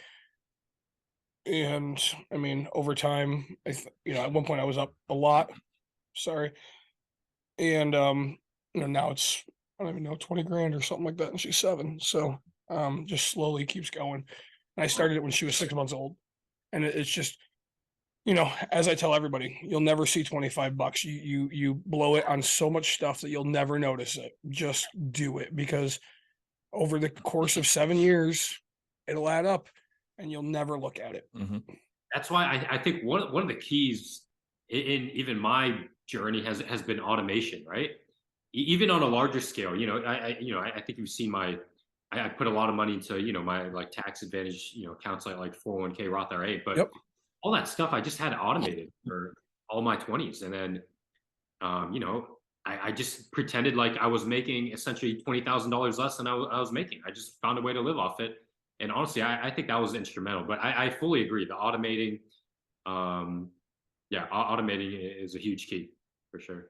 And I mean, over time, at one point I was up a lot. Sorry. And, now it's, I don't even know, 20 grand or something like that. And she's 7. So, just slowly keeps going. And I started it when she was 6 months old. And it's just, as I tell everybody, you'll never see $25. You blow it on so much stuff that you'll never notice it. Just do it, because over the course of 7 years, it'll add up and you'll never look at it. Mm-hmm. That's why I think one of the keys in even my journey has been automation, right? Even on a larger scale, I think you've seen I put a lot of money into, my like tax advantage, accounts like 401k, Roth IRA, but Yep. all that stuff, I just had it automated for all my 20s. And then, I just pretended like I was making essentially $20,000 less than I was making. I just found a way to live off it. And honestly, I think that was instrumental, but I fully agree. The automating, automating is a huge key for sure.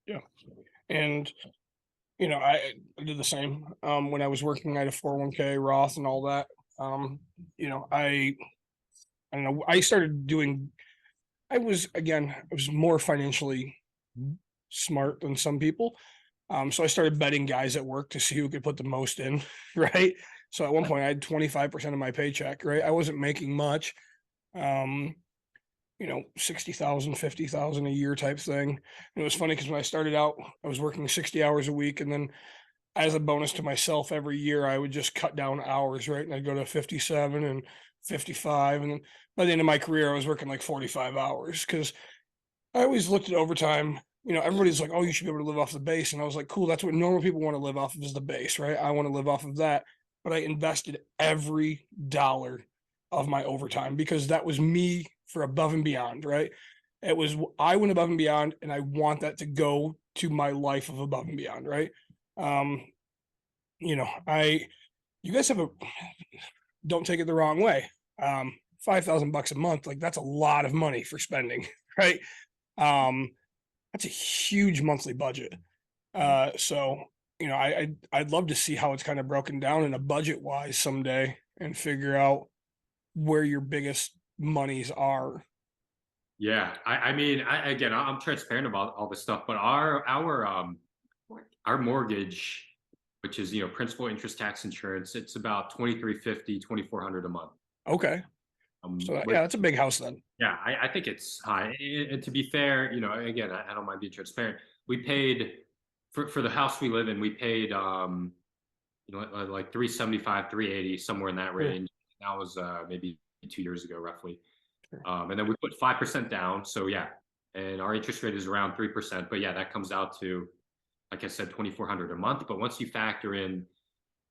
Yeah. And, I did the same. When I was working, I had a 401k, Roth and all that. I don't know, I was more financially smart than some people. So I started betting guys at work to see who could put the most in, right? So at one point I had 25% of my paycheck, right? I wasn't making much, 60,000, 50,000 a year type thing. And it was funny because when I started out, I was working 60 hours a week. And then as a bonus to myself every year, I would just cut down hours, right? And I'd go to 57 and 55. And then by the end of my career, I was working like 45 hours because I always looked at overtime. Everybody's like, oh, you should be able to live off the base. And I was like, cool, that's what normal people want to live off of, is the base, right? I want to live off of that. But I invested every dollar of my overtime because that was me for above and beyond, right? I went above and beyond, and I want that to go to my life of above and beyond, right? You guys don't take it the wrong way. $5,000 a month, like that's a lot of money for spending, right? That's a huge monthly budget. So, I'd love to see how it's kind of broken down in a budget wise someday and figure out where your biggest monies are. Yeah. I'm transparent about all this stuff, but our mortgage, which is, principal, interest, tax, insurance, it's about $2,350, $2,400 a month. Okay. So that's a big house then. Yeah, I think it's high. And to be fair, again, I don't mind being transparent. We paid for the house we live in, we paid like $375, $380, somewhere in that range. That was maybe 2 years ago, roughly. Sure. And then we put 5% down. So yeah, and our interest rate is around 3%. But yeah, that comes out to, like I said, $2,400 a month. But once you factor in,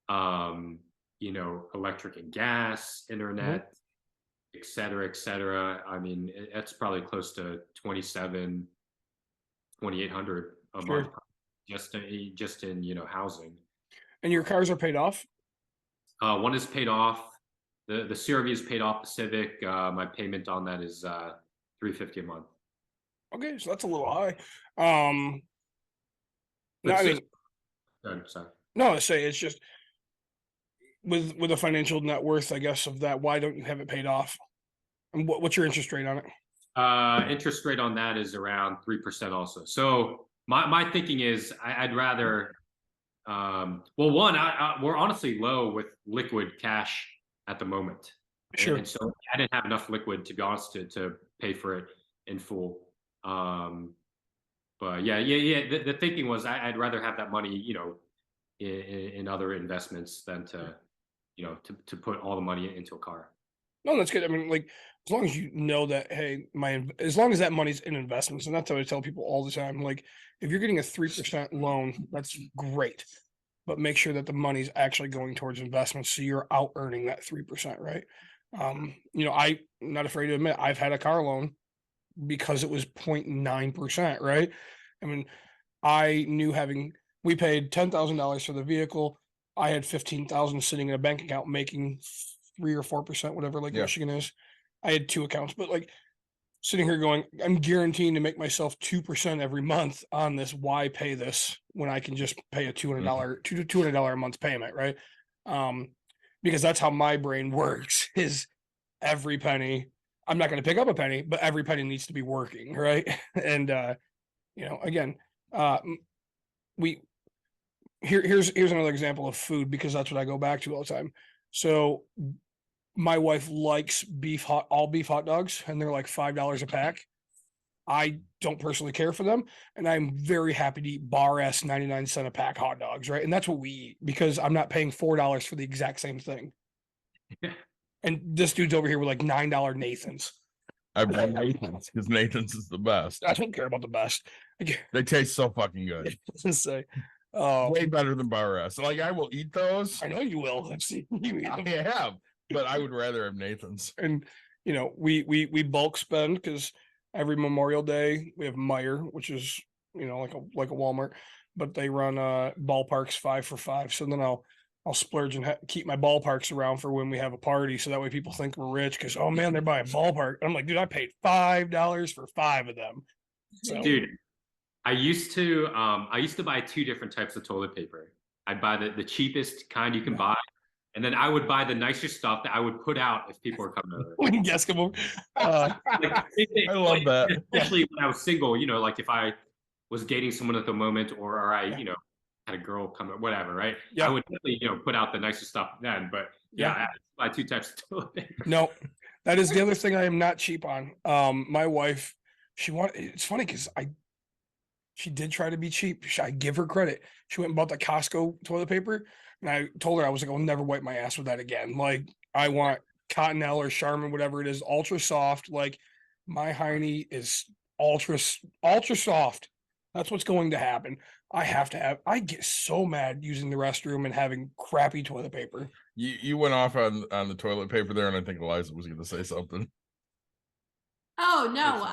electric and gas, internet, et cetera, I mean, it's probably close to $2,800 a month just in housing. And your cars are paid off? One is paid off. The CRV is paid off. The Civic, my payment on that is $350 a month. Okay, so that's a little high. But I say it's just, with a financial net worth, I guess, of that, why don't you have it paid off? And what's your interest rate on it? Interest rate on that is around 3% also. So my thinking is I'd rather, well, one, we're honestly low with liquid cash at the moment. Sure. And so I didn't have enough liquid, to be honest, to pay for it in full. But yeah. The thinking was I'd rather have that money, you know, in other investments than to, you know, to put all the money into a car. No, that's good. I mean, like, as long as you know that, hey, as long as that money's in investments, and that's what I tell people all the time. Like, if you're getting a 3% loan, that's great, but make sure that the money's actually going towards investments, so you're out earning that 3%, right? You know, I'm not afraid to admit I've had a car loan because it was 0.9%, right? I mean, I knew we paid $10,000 for the vehicle. I had 15,000 sitting in a bank account making 3 or 4%, whatever, like Yeah. Michigan is. I had 2 accounts, but like sitting here going, I'm guaranteeing to make myself 2% every month on this. Why pay this when I can just pay a $200 a month payment, right? Because that's how my brain works, is every penny, I'm not going to pick up a penny, but every penny needs to be working, right? And you know, again, here's another example of food, because that's what I go back to all the time. So my wife likes all beef hot dogs, and they're like $5 a pack. I don't personally care for them, and I'm very happy to eat bar S 99-cent a pack hot dogs, right? And that's what we eat, because I'm not paying $4 for the exact same thing. Yeah. And this dude's over here with like $9 Nathan's. I buy Nathan's because Nathan's is the best. I don't care about the best. They taste so fucking good. Just say, Way better than Bar S. Like, I will eat those. I know you will. I've seen you eat them. I have, but I would rather have Nathan's. And you know, we bulk spend, because every Memorial Day we have Meijer, which is, you know, like a Walmart, but they run ballparks 5 for $5. So then I'll splurge and keep my ballparks around for when we have a party, so that way people think we're rich, because, oh man, they're buying ballpark. I'm like, dude, I paid $5 for 5 of them. So, Dude, I used to buy 2 different types of toilet paper. I'd buy the cheapest kind you can buy, and then I would buy the nicer stuff that I would put out if people were coming over. when guests come over, I love that. Especially when I was single, you know, like if I was dating someone at the moment, or I, you know, had a girl come, whatever, right? Yeah. I would definitely, you know, put out the nicer stuff then. But yeah, I had to buy 2 types of toilet paper. No, that is the other thing I am not cheap on. My wife, it's funny because she did try to be cheap. I give her credit. She went and bought the Costco toilet paper, and I told her, I was like, I'll never wipe my ass with that again. Like, I want Cottonelle or Charmin, whatever it is, ultra soft. Like, my hiney is ultra soft. That's what's going to happen. I get so mad using the restroom and having crappy toilet paper. You went off on the toilet paper there, and I think Eliza was going to say something. Oh no,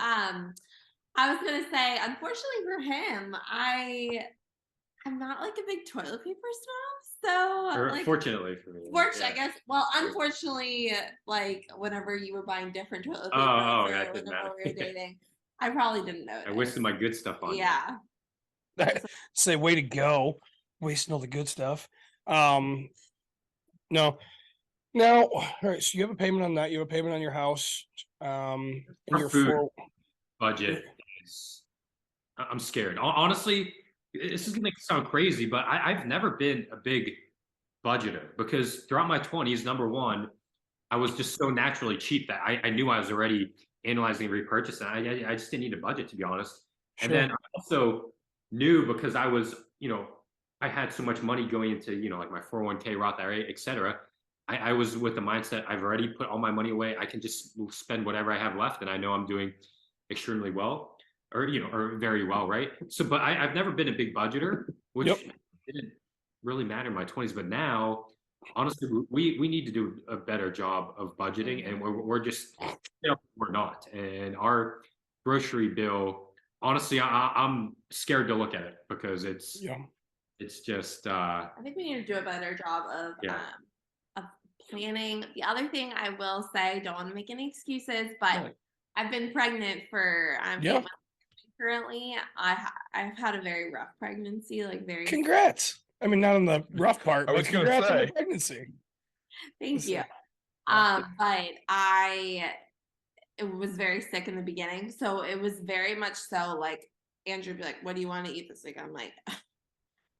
I was gonna say, unfortunately for him, I'm not like a big toilet paper snob. So like, Fortunately for me. I guess. Well, unfortunately, like whenever you were buying different toilet paper, Oh, or that didn't whenever we were matter. dating, I probably didn't know. I wasted my good stuff on you. Yeah. Say, way to go, wasting all the good stuff. No. Now, all right, so you have a payment on that. You have a payment on your house. And For your food. Budget is, I'm scared. Honestly, this is gonna sound crazy, but I've never been a big budgeter, because throughout my 20s, number one, I was just so naturally cheap that I knew I was already analyzing every purchase, and I just didn't need a budget, to be honest. And then I also knew, because I was, you know, I had so much money going into, you know, like my 401k, Roth IRA, etc. I was with the mindset, I've already put all my money away. I can just spend whatever I have left, and I know I'm doing extremely well, or, you know, or very well, right? So, but I've never been a big budgeter, which didn't really matter in my 20s. But now, honestly, we need to do a better job of budgeting, and we're just, you know, we're not. And our grocery bill, honestly, I'm scared to look at it, because it's just. I think we need to do a better job of planning. The other thing I will say, don't want to make any excuses, but I've been pregnant for 8 months currently. I've had a very rough pregnancy, like very. Congrats. I mean, not on the rough part, I but was gonna congrats on say. the pregnancy. Thank you. So- But I was very sick in the beginning. So it was very much so like Andrew would be like, what do you want to eat this week? I'm like,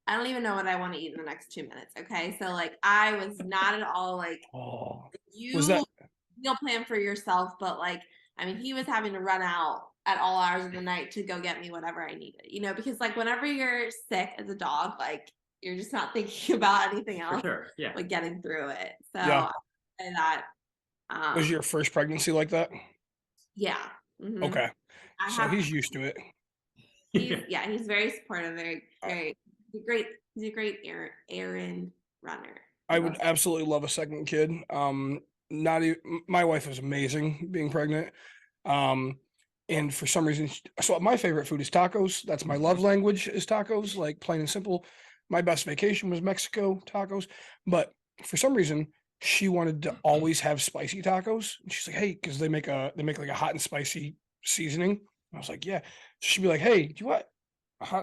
I don't even know what I want to eat in the next 2 minutes. Okay. So like I was not at all like Oh, you was that meal plan for yourself, but like I mean he was having to run out at all hours of the night to go get me whatever I needed, because like whenever you're sick as a dog, like you're just not thinking about anything For else, sure. Yeah. like getting through it. So Yeah. I would say that was your first pregnancy like that? yeah. Mhm. Okay. I So have he's used to it. he's very supportive, very he's a great errand runner. I would absolutely love a second kid. Not even, my wife is amazing being pregnant. And for some reason, so my favorite food is tacos. That's my love language is tacos, like plain and simple. My best vacation was Mexico tacos, but for some reason she wanted to always have spicy tacos. And she's like, hey, because they make like a hot and spicy seasoning. I was like, yeah. She'd be like, hey, do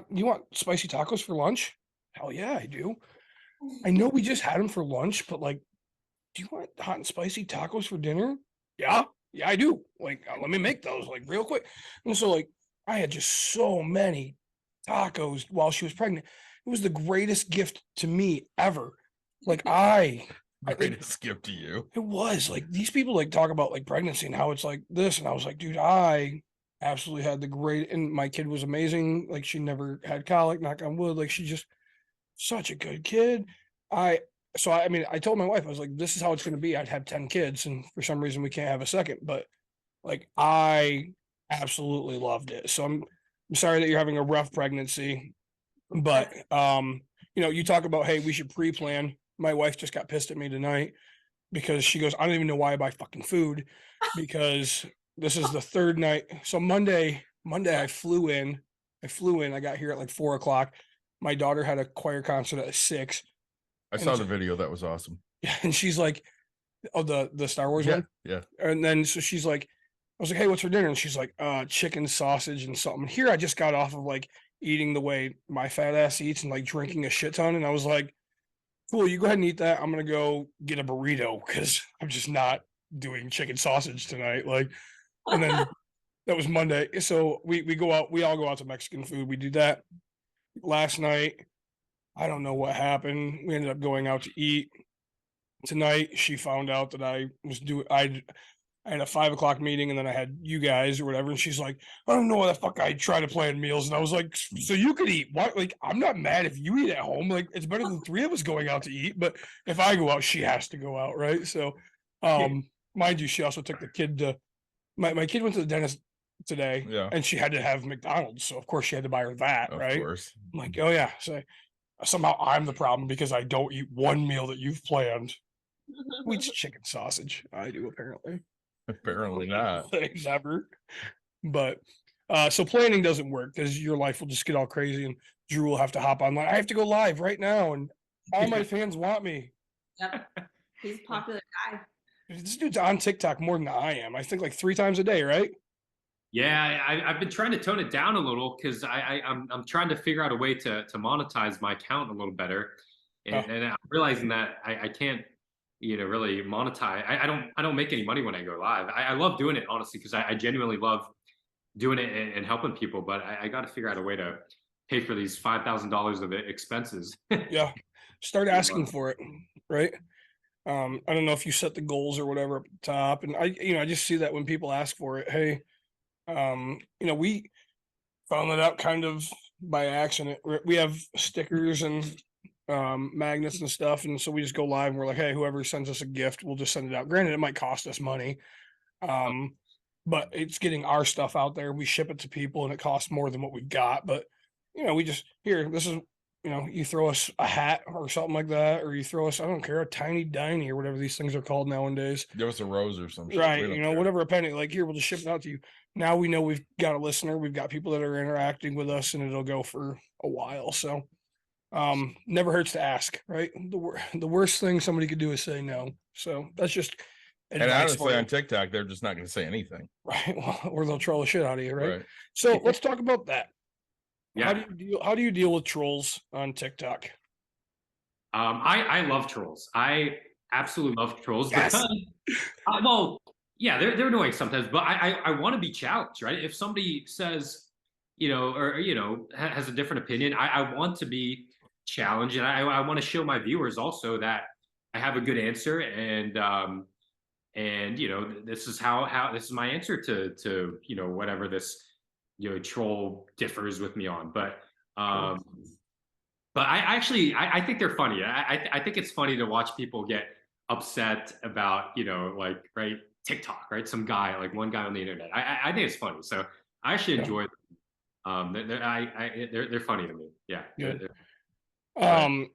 you want spicy tacos for lunch? Hell yeah, I do. I know we just had them for lunch, but like, do you want hot and spicy tacos for dinner? Yeah, I do. Like, let me make those like real quick. And so like, I had just so many tacos while she was pregnant. It was the greatest gift to me ever. Like Greatest gift to you. it was like these people like talk about like pregnancy and how it's like this, and I was like, dude, I absolutely had the great, and my kid was amazing. Like she never had colic, knock on wood. Like she just such a good kid. I mean, I told my wife, I was like, this is how it's going to be. I'd have 10 kids, and for some reason we can't have a second, but like I absolutely loved it. So I'm sorry that you're having a rough pregnancy, but you talk about, hey, we should pre-plan. My wife just got pissed at me tonight because she goes, I don't even know why I buy fucking food, because this is the third night. So Monday I flew in. I got here at like 4:00. My daughter had a choir concert at 6. I saw the video. That was awesome. And she's like, oh, the Star Wars one. Yeah. And then so she's like, I was like, hey, what's for dinner? And she's like, chicken, sausage, and something. Here I just got off of like eating the way my fat ass eats and like drinking a shit ton. And I was like, cool, you go ahead and eat that. I'm gonna go get a burrito because I'm just not doing chicken sausage tonight. Like, and then that was Monday. So we go out, we all go out to Mexican food. We do that. Last night, I don't know what happened. We ended up going out to eat. Tonight, she found out that I had a 5:00 meeting, and then I had you guys or whatever. And she's like, I don't know why the fuck I try to plan meals. And I was like, so you could eat what? Like, I'm not mad if you eat at home. Like, it's better than 3 of us going out to eat. But if I go out, she has to go out, right? So, mind you, she also took the kid to my kid went to the dentist today, Yeah. and she had to have McDonald's. So of course she had to buy her that, Of right? course. I'm like, oh yeah. So somehow I'm the problem because I don't eat one meal that you've planned. Who eats chicken sausage? I do, apparently. Apparently not. Never. But so planning doesn't work because your life will just get all crazy, and Drew will have to hop online. I have to go live right now, and all my fans want me. Yep. He's a popular guy. This dude's on TikTok more than I am. I think like 3 times a day, right? Yeah, I've been trying to tone it down a little because I'm trying to figure out a way to monetize my account a little better, and I'm realizing that I can't really monetize. I don't make any money when I go live. I love doing it honestly because I genuinely love doing it and helping people, but I got to figure out a way to pay for these $5,000 of expenses. Yeah, start asking for it, right? I don't know if you set the goals or whatever up at the top, and I just see that when people ask for it. Hey, we found that out kind of by accident. We have stickers and magnets and stuff, and so we just go live and we're like, hey, whoever sends us a gift, we'll just send it out. Granted, it might cost us money, but it's getting our stuff out there. We ship it to people, and it costs more than what we've got. But we just this is. You throw us a hat or something like that, or you throw us, I don't care, a tiny diny or whatever these things are called nowadays. Give us a rose or something. Right. Whatever, a penny, like here, we'll just ship it out to you. Now we know we've got a listener, we've got people that are interacting with us, and it'll go for a while. So never hurts to ask, right? The worst thing somebody could do is say no. So that's just and honestly on TikTok, they're just not going to say anything. Right. Well, or they'll troll the shit out of you, right? So let's talk about that. Yeah. How do you deal with trolls on TikTok? I love trolls. I absolutely love trolls Yes. because, well, yeah, they're annoying sometimes, but I want to be challenged, right? If somebody says, or has a different opinion, I want to be challenged, and I want to show my viewers also that I have a good answer, and this is how this is my answer to whatever this troll differs with me on, but I actually I think they're funny. I think it's funny to watch people get upset about like right TikTok, right? Some guy, like one guy on the internet. I think it's funny, so I actually enjoy them. They're funny to me. Yeah. Good. How do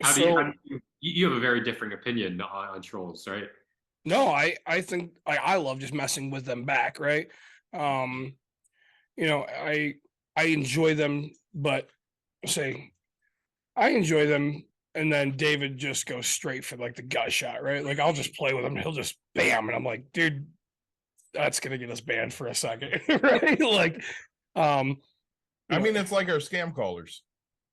So you have a very different opinion on trolls, right? no, I think I love just messing with them back, right? I enjoy them, but say I enjoy them, and then David just goes straight for like the gut shot, right? Like I'll just play with him, he'll just bam, and I'm like, dude, that's gonna get us banned for a second, right? Like, I mean, it's like our scam callers,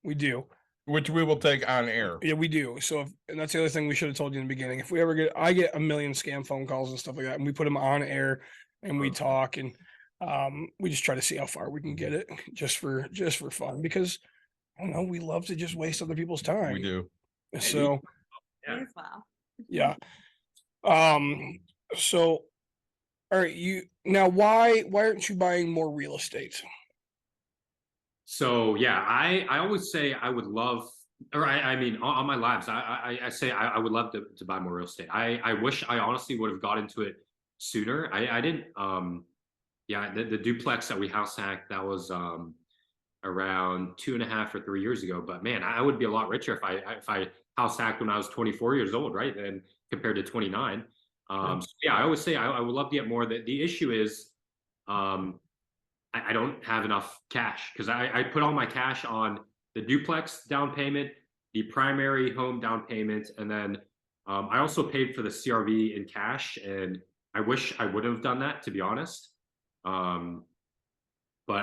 we do. which we will take on air. Yeah, we do. So, and that's the other thing we should have told you in the beginning. If we ever I get a million scam phone calls and stuff like that, and we put them on air and we talk, and we just try to see how far we can get it, just for fun, because I don't know, we love to just waste other people's time. We do. So, Yeah. Me as well. yeah. So, all right, why aren't you buying more real estate? So yeah, I always say I would love, or I mean, on my lives, I say I would love to buy more real estate. I wish I honestly would have got into it sooner. I didn't. Yeah, the duplex that we house hacked, that was around 2.5 or 3 years ago. But man, I would be a lot richer if I house hacked when I was 24 years old, right? Then compared to 29. So yeah, I always say I would love to get more. The issue is, I don't have enough cash, because I put all my cash on the duplex down payment, the primary home down payment, and then I also paid for the CRV in cash, and I wish I would have done that, to be honest. But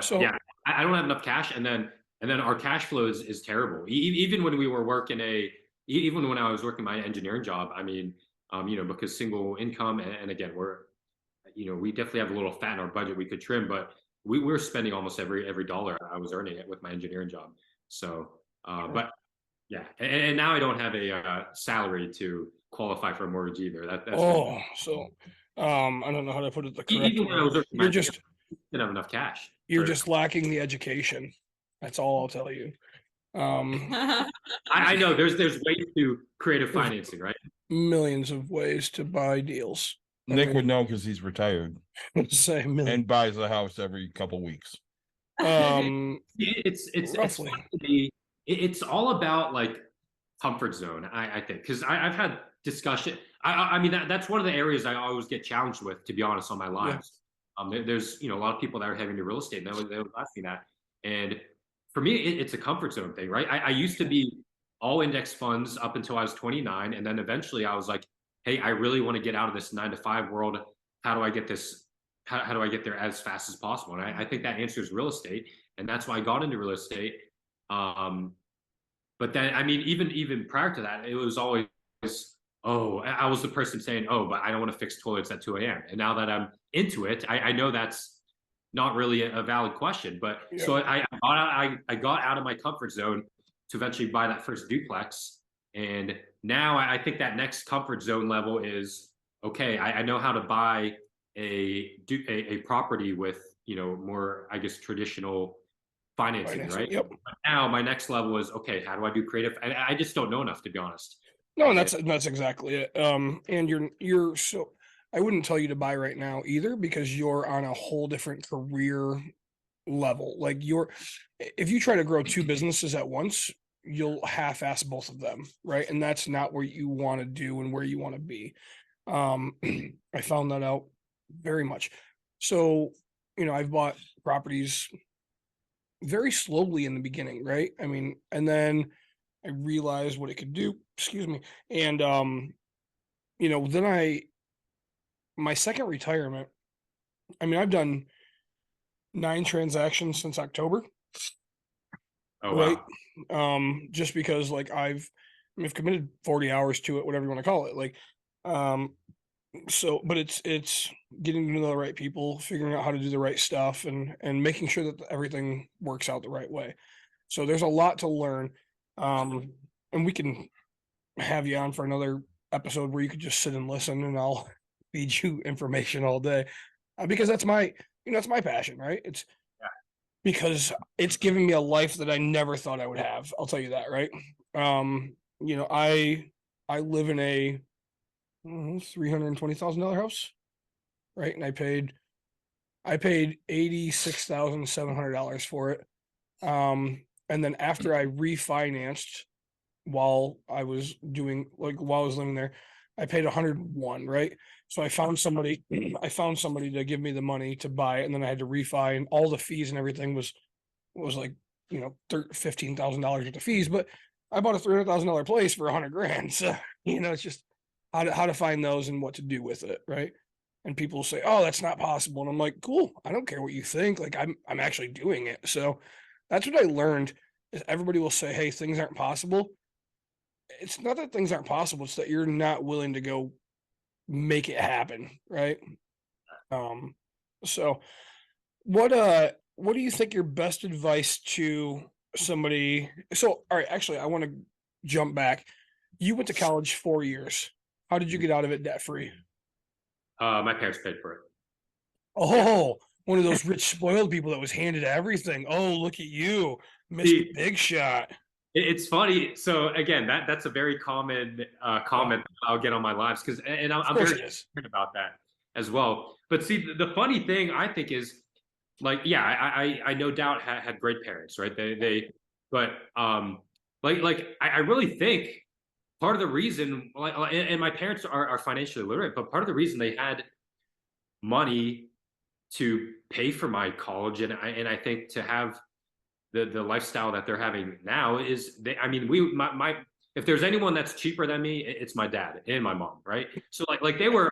So- yeah, I don't have enough cash, and then our cash flow is terrible. Even when we were working even when I was working my engineering job, I mean, because single income, and again, we definitely have a little fat in our budget we could trim, but we were spending almost every dollar I was earning it with my engineering job. So, but yeah, and now I don't have a salary to qualify for a mortgage either. That's So, I don't know how to put it the correct even when I was way. working, You're just didn't have enough cash. You're for- just lacking the education. That's all I'll tell you. I know there's ways to creative financing, right? Millions of ways to buy deals. Nick would know because he's retired Say a million. and buys a house every couple weeks. It's Roughly. fun to be- it's all about like comfort zone, I think, because I've had discussion. I mean that's one of the areas I always get challenged with, to be honest, on my lives. There's a lot of people that are heavy into real estate, and they would ask me that, and for me it's a comfort zone thing, right? I used to be all index funds up until I was 29, and then eventually I was like, hey, I really want to get out of this 9-to-5 world. How do I get this? How do I get there as fast as possible? And I think that answer is real estate, and that's why I got into real estate. But then, I mean, even prior to that, it was always, oh, I was the person saying, oh, but I don't want to fix toilets at 2 a.m. And now that I'm into it, I know that's not really a valid question. But so I got out of my comfort zone to eventually buy that first duplex. And now I think that next comfort zone level is, okay, I know how to buy a property with, more, I guess, traditional financing, right? Yep. But now my next level is, okay, how do I do creative? I just don't know enough, to be honest. No, and that's exactly it. And you're so I wouldn't tell you to buy right now either, because you're on a whole different career level. Like if you try to grow two businesses at once, you'll half-ass both of them, right? And that's not where you want to do and where you want to be. I found that out very much. So, I've bought properties very slowly in the beginning, right? I mean, and then I realized what it could do, excuse me. And, then my second retirement, I mean, I've done 9 transactions since October. Oh, wow. Right. Just because like I've I've committed 40 hours to it, whatever you want to call it. Like, so, but it's getting to know the right people, figuring out how to do the right stuff, and making sure that everything works out the right way. So there's a lot to learn. And we can have you on for another episode where you could just sit and listen, and I'll feed you information all day, because that's my, that's my passion, right? It's because it's given me a life that I never thought I would have. I'll tell you that, right? I live in a $320,000 house, right? And I paid $86,700 for it. And then after I refinanced while I was living there, I paid 101, right? So I found somebody to give me the money to buy it, and then I had to refi, and all the fees and everything was like, $15,000 worth of fees, but I bought a $300,000 place for $100,000. So, it's just how to find those and what to do with it, right? And people say, "Oh, that's not possible," and I'm like, "Cool, I don't care what you think. Like, I'm actually doing it." So that's what I learned. Is everybody will say, "Hey, things aren't possible." It's not that things aren't possible; it's that you're not willing to go make it happen, right? So what do you think your best advice to somebody? So, all right, actually, I want to jump back. You went to college 4 years. How did you get out of it debt free? My parents paid for it. Oh, one of those rich spoiled people that was handed everything. Oh, look at you, Mr. Big Shot. It's funny. So again, that's a very common comment that I'll get on my lives, because, and I'm very concerned about that as well. But see, the funny thing I think is, like, yeah, I no doubt had great parents, right? But I really think part of the reason, and my parents are financially literate, but part of the reason they had money to pay for my college, and I think to have the lifestyle that they're having now is if there's anyone that's cheaper than me, it's my dad and my mom, right? So like they were,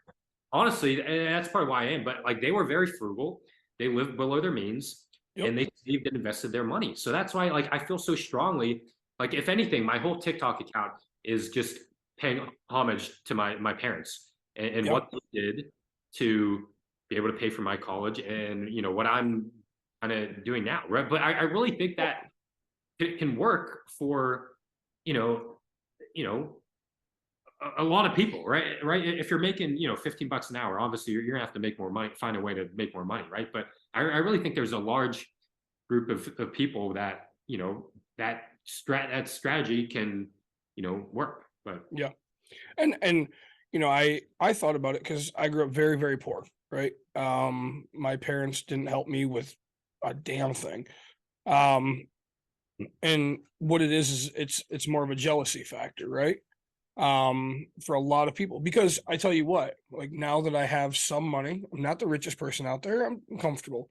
honestly, and that's part of why I am, but like they were very frugal. They lived below their means, and they saved and invested their money. So that's why, like, I feel so strongly, like, if anything, my whole TikTok account is just paying homage to my parents and what they did to be able to pay for my college, and what I'm kind of doing now, right? But I really think that it can work for a lot of people, right? If you're making $15 an hour, obviously you're gonna have to make more money, find a way to make more money, right? But I really think there's a large group of people that that strategy can work. But yeah, and I thought about it because I grew up very, very poor, right? My parents didn't help me with a damn thing. And what it is it's more of a jealousy factor, right? For a lot of people, because I tell you what, like, now that I have some money, I'm not the richest person out there, I'm comfortable.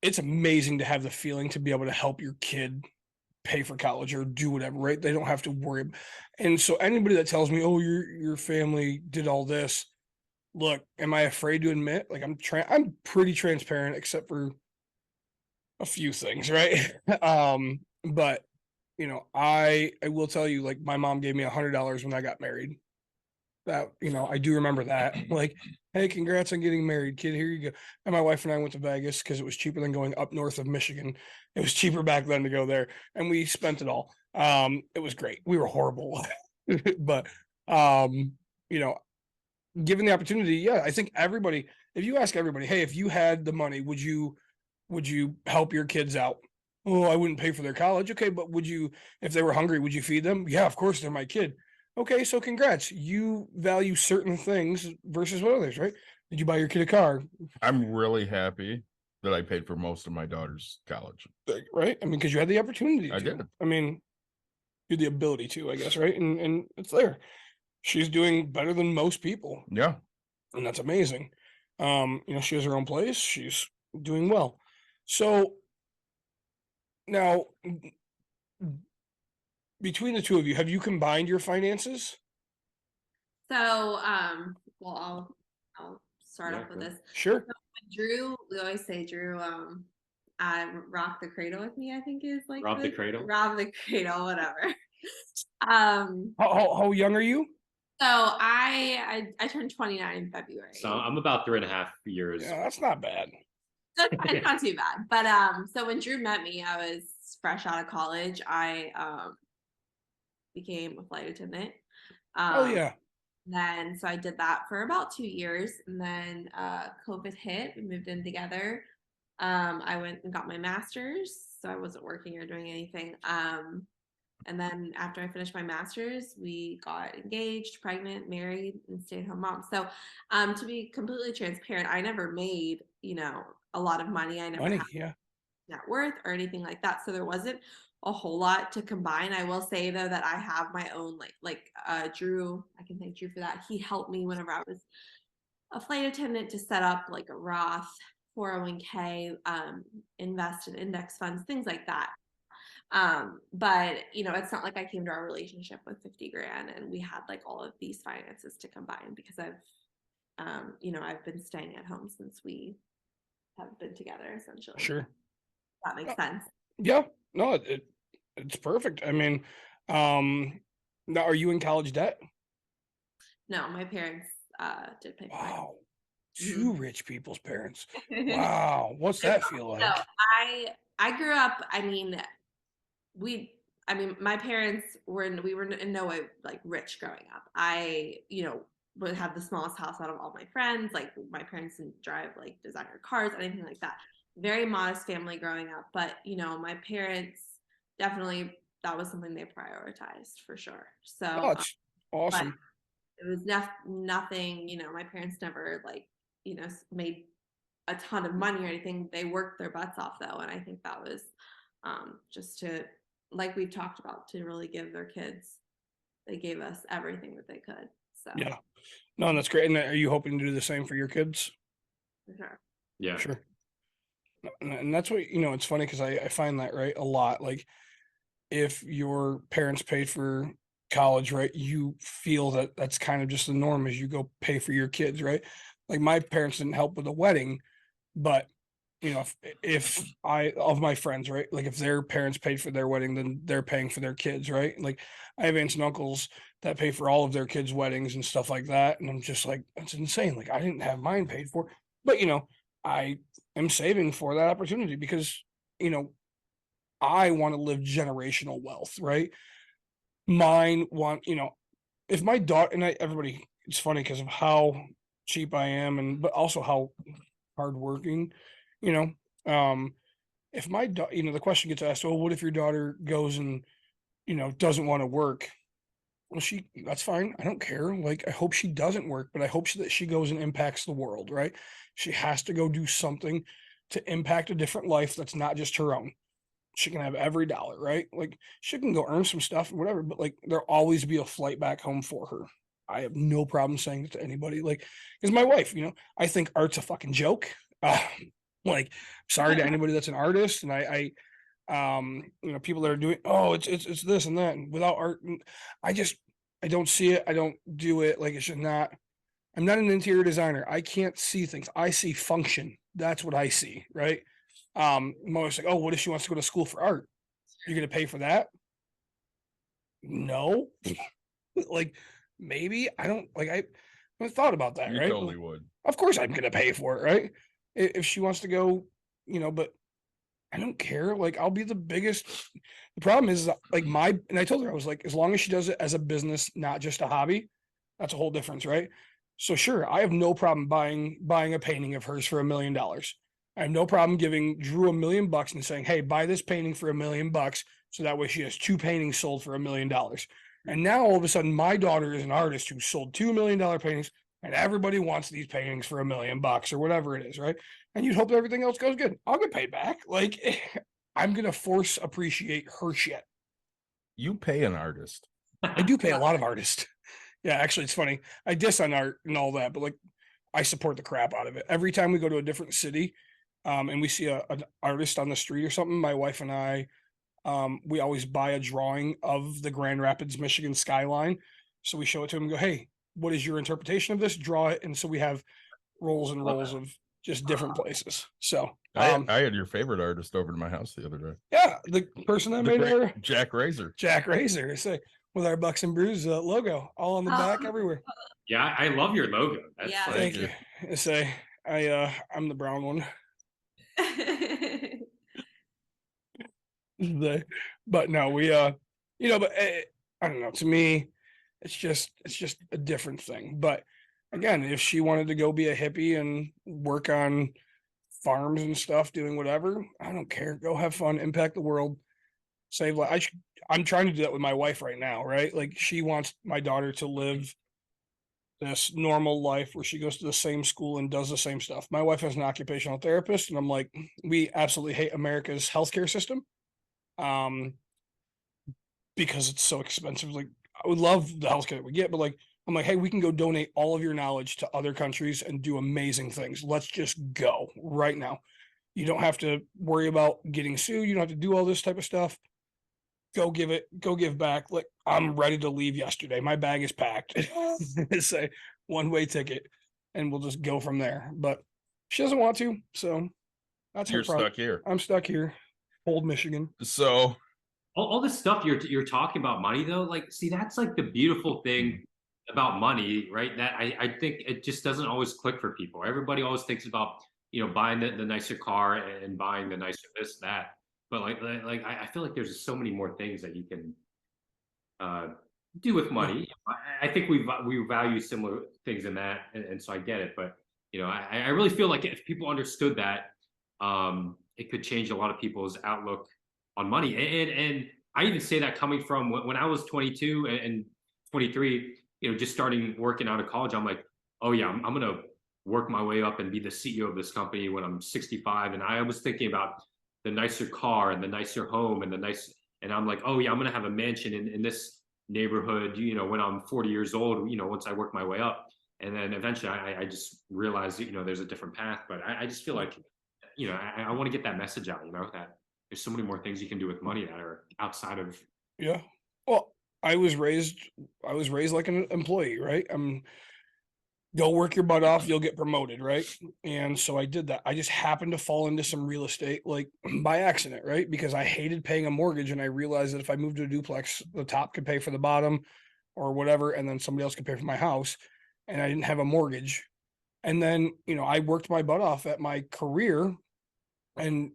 It's amazing to have the feeling to be able to help your kid pay for college or do whatever, right? They don't have to worry. And so anybody that tells me, "Oh, your family did all this," look, am I afraid to admit? Like, I'm pretty transparent, except for a few things, right? But I will tell you, like, my mom gave me $100 when I got married. That, I do remember that. Like, "Hey, congrats on getting married, kid. Here you go." And my wife and I went to Vegas because it was cheaper than going up north of Michigan. It was cheaper back then to go there, and we spent it all. It was great. We were horrible, but given the opportunity, yeah, I think everybody. If you ask everybody, "Hey, if you had the money, would you help your kids out?" "Oh, I wouldn't pay for their college." "Okay, but would you, if they were hungry, would you feed them?" "Yeah, of course, they're my kid." "Okay, so congrats. You value certain things versus what others, right? Did you buy your kid a car?" I'm really happy that I paid for most of my daughter's college. Right? I mean, because you had the opportunity I to. did. I mean, you had the ability to, I guess, right? And it's there. She's doing better than most people, Yeah. and that's amazing. She has her own place. She's doing well. So now, between the two of you, have you combined your finances? So, well, I'll start off with this. Sure. So with Drew, we always say Drew Rock the Cradle with Me, I think is like Rob the Cradle? Rob the Cradle, whatever. How young are you? So I turned 29 in February. So I'm about 3.5 years. Yeah, that's not bad. So it's not too bad. But so when Drew met me, I was fresh out of college. I became a flight attendant. Oh yeah. Then so I did that for about 2 years, and then COVID hit. We moved in together. I went and got my master's, so I wasn't working or doing anything. And then after I finished my master's, we got engaged, pregnant, married, and stay-at-home mom. So to be completely transparent, I never made, a lot of money. I never Money, had yeah. net worth or anything like that. So there wasn't a whole lot to combine. I will say though that I have my own like Drew, I can thank Drew for that. He helped me whenever I was a flight attendant to set up like a Roth 401k, invest in index funds, things like that. But it's not like I came to our relationship with 50 grand and we had like all of these finances to combine, because I've been staying at home since we have been together, essentially. Sure. That makes sense. Yeah. No, it's perfect. I mean, now are you in college debt? No, my parents did pay for Wow. it. Two rich people's parents. Wow. What's that feel like? So I grew up, my parents we were in no way like rich growing up. I, would have the smallest house out of all my friends. Like my parents didn't drive like designer cars, anything like that. Very modest family growing up. But, my parents definitely, that was something they prioritized for sure. So Oh, that's awesome. it was nothing, my parents never like, made a ton of money or anything. They worked their butts off though. And I think that was just to, like we've talked about, to really give their kids, they gave us everything that they could. So Yeah. No, that's great. And are you hoping to do the same for your kids? for sure. Yeah. Sure. And that's what, it's funny because I find that, right, a lot. Like if your parents paid for college, right, you feel that that's kind of just the norm as you go pay for your kids, right? Like my parents didn't help with the wedding, but if I, of my friends, right, like if their parents paid for their wedding, then they're paying for their kids, right? Like I have aunts and uncles that pay for all of their kids' weddings and stuff like that. And I'm just like, that's insane. Like I didn't have mine paid for, but I am saving for that opportunity because, I want to live generational wealth, right? Mine want, if my daughter and everybody, it's funny because of how cheap I am but also how hardworking, if my daughter, the question gets asked, well, what if your daughter goes and, doesn't want to work? Well, that's fine. I don't care. Like, I hope she doesn't work, but I hope that she goes and impacts the world, right? She has to go do something to impact a different life that's not just her own. She can have every dollar, right? Like, she can go earn some stuff or whatever, but like, there'll always be a flight back home for her. I have no problem saying that to anybody. Like, because my wife, I think art's a fucking joke. Like, sorry to anybody that's an artist, and I people that are doing, it's this and that, and without art, I don't see it. I don't do it. Like, it's just not. I'm not an interior designer. I can't see things. I see function. That's what I see, right? I'm always like, oh, what if she wants to go to school for art? You're gonna pay for that? No. Like, maybe I don't like. I haven't thought about that, You right? totally would. Of course, I'm gonna pay for it, right? If she wants to go, but I don't care. Like, I'll be the biggest. The problem is like and I told her, I was like, as long as she does it as a business, not just a hobby, that's a whole difference, right? So sure, I have no problem buying a painting of hers for $1 million. I have no problem giving Drew $1 million and saying, hey, buy this painting for $1 million. So that way she has 2 paintings sold for $1 million. And now all of a sudden my daughter is an artist who sold $2 million paintings, and everybody wants these paintings for $1 million or whatever it is, right? And you'd hope that everything else goes good. I'll get paid back. Like, I'm going to force appreciate her shit. You pay an artist. I do pay a lot of artists. Yeah, actually, it's funny. I diss on art and all that, but like, I support the crap out of it. Every time we go to a different city, and we see an artist on the street or something, my wife and I, we always buy a drawing of the Grand Rapids, Michigan skyline. So we show it to him and go, hey, what is your interpretation of this? Draw it. And so we have rolls and rolls of just different places. So I had your favorite artist over to my house the other day. yeah, the person that made our Jack Razor. Jack Razor, I say, with our Bucks and Brews logo all on the back everywhere. Yeah, I love your logo. That's Yeah. like, Thank you. I say I'm the brown one. But no, we you know, but I don't know, to me it's just a different thing. But again, if she wanted to go be a hippie and work on farms and stuff, doing whatever, I don't care. Go have fun, impact the world, save life. I'm trying to do that with my wife right now, right? Like she wants my daughter to live this normal life where she goes to the same school and does the same stuff. My wife has an occupational therapist, and I'm like, we absolutely hate America's healthcare system. Because it's so expensive. Like I would love the healthcare that we get, but like I'm like, hey, we can go donate all of your knowledge to other countries and do amazing things. Let's just go right now. You don't have to worry about getting sued. You don't have to do all this type of stuff. Go give back. Like I'm ready to leave yesterday. My bag is packed. It's a one-way ticket and we'll just go from there. But she doesn't want to, so that's her You're problem. stuck here. I'm stuck here. Old Michigan. So all this stuff you're talking about money though, like see that's like the beautiful thing about money, right? That I think it just doesn't always click for people. Everybody always thinks about, you know, buying the nicer car and buying the nicer this, that. But like I feel like there's just so many more things that you can do with money. I think we value similar things in that, and so I get it. But you know, I really feel like if people understood that, it could change a lot of people's outlook on money. And I even say that coming from when I was 22 and 23, you know, just starting working out of college, I'm like, oh yeah, I'm gonna work my way up and be the CEO of this company when I'm 65. And I was thinking about the nicer car and the nicer home and and I'm like, oh yeah, I'm gonna have a mansion in this neighborhood, you know, when I'm 40 years old, you know, once I work my way up. And then eventually I just realized, you know, there's a different path. But I just feel like, you know, I want to get that message out, you know, that there's so many more things you can do with money that are outside of. Yeah. Well, I was raised like an employee, right? Go work your butt off, you'll get promoted, right? And so I did that. I just happened to fall into some real estate like by accident, right? Because I hated paying a mortgage and I realized that if I moved to a duplex, the top could pay for the bottom or whatever, and then somebody else could pay for my house. And I didn't have a mortgage. And then, you know, I worked my butt off at my career and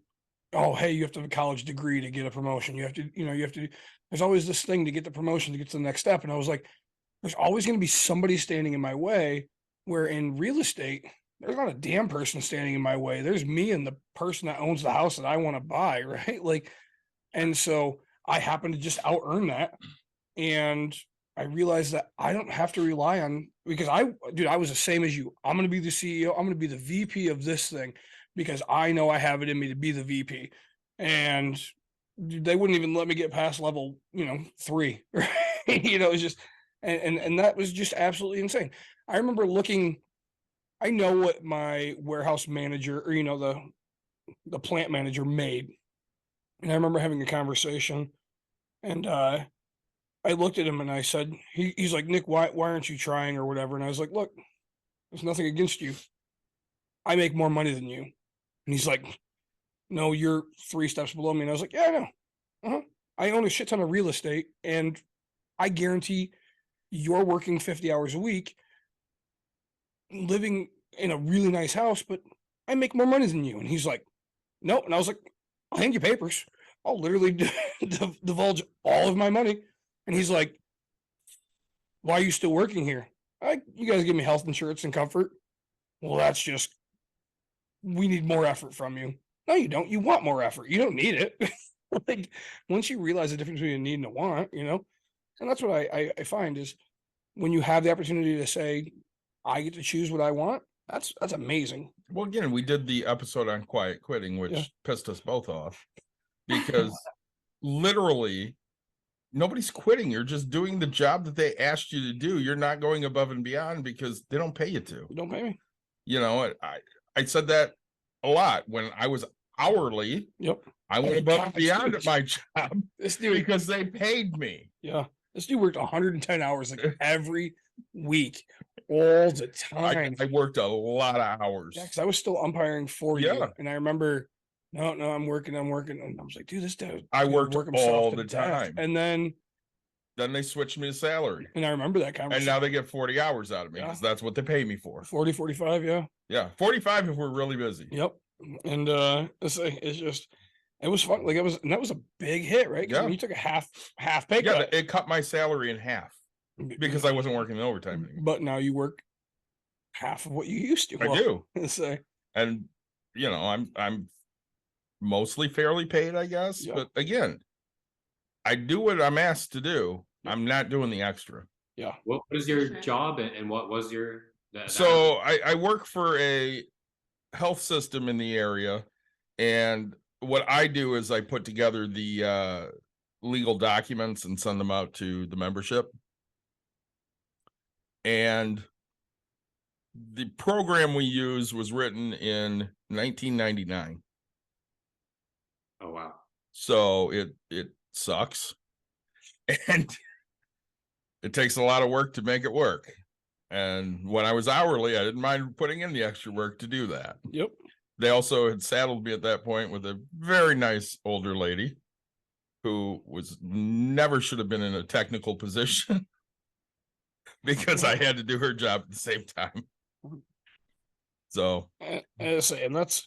oh, hey, you have to have a college degree to get a promotion. You have to, there's always this thing to get the promotion to get to the next step. And I was like, there's always going to be somebody standing in my way, where in real estate, there's not a damn person standing in my way. There's me and the person that owns the house that I want to buy. Right. Like, and so I happen to just out earn that. And I realized that I don't have to rely on, because I was the same as you. I'm going to be the CEO. I'm going to be the VP of this thing because I know I have it in me to be the VP. And they wouldn't even let me get past level, 3, right? It's just, and that was just absolutely insane. I remember I know what my warehouse manager or, the plant manager made. And I remember having a conversation and, I looked at him and I said, he's like, Nick, why aren't you trying or whatever? And I was like, look, there's nothing against you. I make more money than you. And he's like, no, you're 3 steps below me. And I was like, yeah, I know. I own a shit ton of real estate and I guarantee you're working 50 hours a week, living in a really nice house, but I make more money than you. And he's like, no. And I was like, I'll hand you papers. I'll literally divulge all of my money. And he's like, why are you still working here? You guys give me health insurance and comfort. Well, that's just, we need more effort from you. No, you don't. You want more effort. You don't need it. Like once you realize the difference between a need and a want, and that's what I find is when you have the opportunity to say, I get to choose what I want. That's amazing. Well, again, we did the episode on quiet quitting, which pissed us both off because literally nobody's quitting. You're just doing the job that they asked you to do. You're not going above and beyond because they don't pay you to. Don't pay me. I said that a lot when I was hourly. Yep. I went above and beyond at my job This dude, because they paid me. yeah. This dude worked 110 hours like every week. all the I, time. I worked a lot of hours. Yeah, because I was still umpiring for you, Yeah. and I remember, no, I'm working, and I was like, dude, this dude, I gonna worked work himself all to the death. time. And then Then they switched me to salary. I remember that And conversation. now they get 40 hours out of me Yeah. because that's what they pay me for. 40, 45, yeah. Yeah. 45 if we're really busy. Yep. And it's just, it was fun. Like and that was a big hit, right? 'Cause I mean, Yeah. you took a half pay Yeah, cut. it cut my salary in half because I wasn't working overtime anymore. But now you work half of what you used to. I do. So And I'm mostly fairly paid, I guess. Yeah. But again, I do what I'm asked to do. I'm not doing the extra. yeah. What was your Sure. job and what was your? So I work for a health system in the area, and what I do is I put together the legal documents and send them out to the membership. And the program we use was written in 1999. Oh wow. So it sucks. And it takes a lot of work to make it work. And when I was hourly, I didn't mind putting in the extra work to do that. Yep. They also had saddled me at that point with a very nice older lady who was never should have been in a technical position because I had to do her job at the same time. So And I say, and that's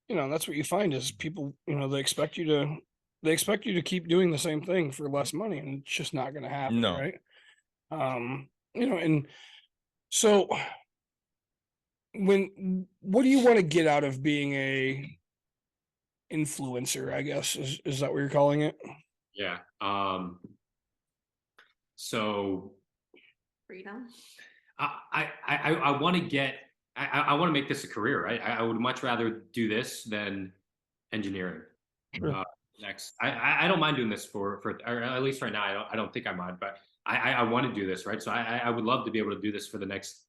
that's what you find is people, they expect you to keep doing the same thing for less money, and it's just not going to happen. No. Right. And so what do you want to get out of being a influencer, I guess, is that what you're calling it? Yeah. So Freedom. I want to get. I want to make this a career, right? I would much rather do this than engineering. Sure. Next, I don't mind doing this for or at least right now. I don't think I mind, but I want to do this, right? So I would love to be able to do this for the next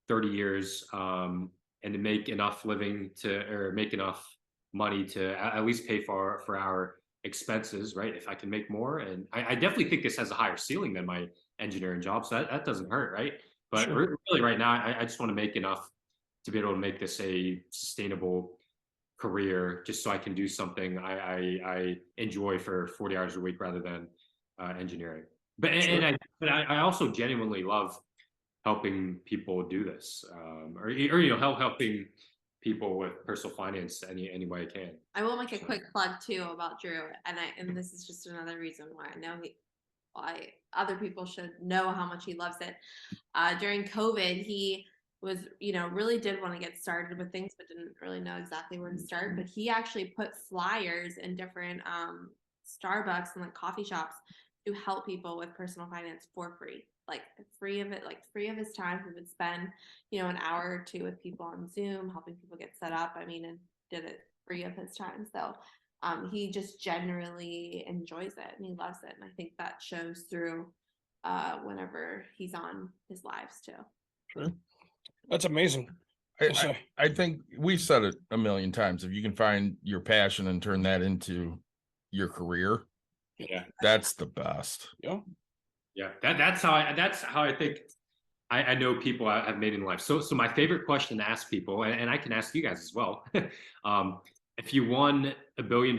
30 years, and to make enough living or make enough money to at least pay for our expenses, right? If I can make more, and I definitely think this has a higher ceiling than my engineering job, so that doesn't hurt, right? But Sure. really, right now, I just want to make enough to be able to make this a sustainable career, just so I can do something I enjoy for 40 hours a week rather than engineering. But I also genuinely love helping people do this, or helping people with personal finance any way I can. I will make a quick plug too about Drew, and this is just another reason why I know why other people should know how much he loves it. During COVID, he was, really did want to get started with things, but didn't really know exactly where to start. But he actually put flyers in different Starbucks and like coffee shops to help people with personal finance for free, like free of his time. He would spend, an hour or two with people on Zoom, helping people get set up. I mean, and did it free of his time. So he just generally enjoys it and he loves it. And I think that shows through whenever he's on his lives too. Sure. That's amazing. I think we've said it a million times. If you can find your passion and turn that into your career, Yeah. that's the best. Yeah. Yeah, that's how I think I know people have made in life. So my favorite question to ask people, and I can ask you guys as well, if you won $1 billion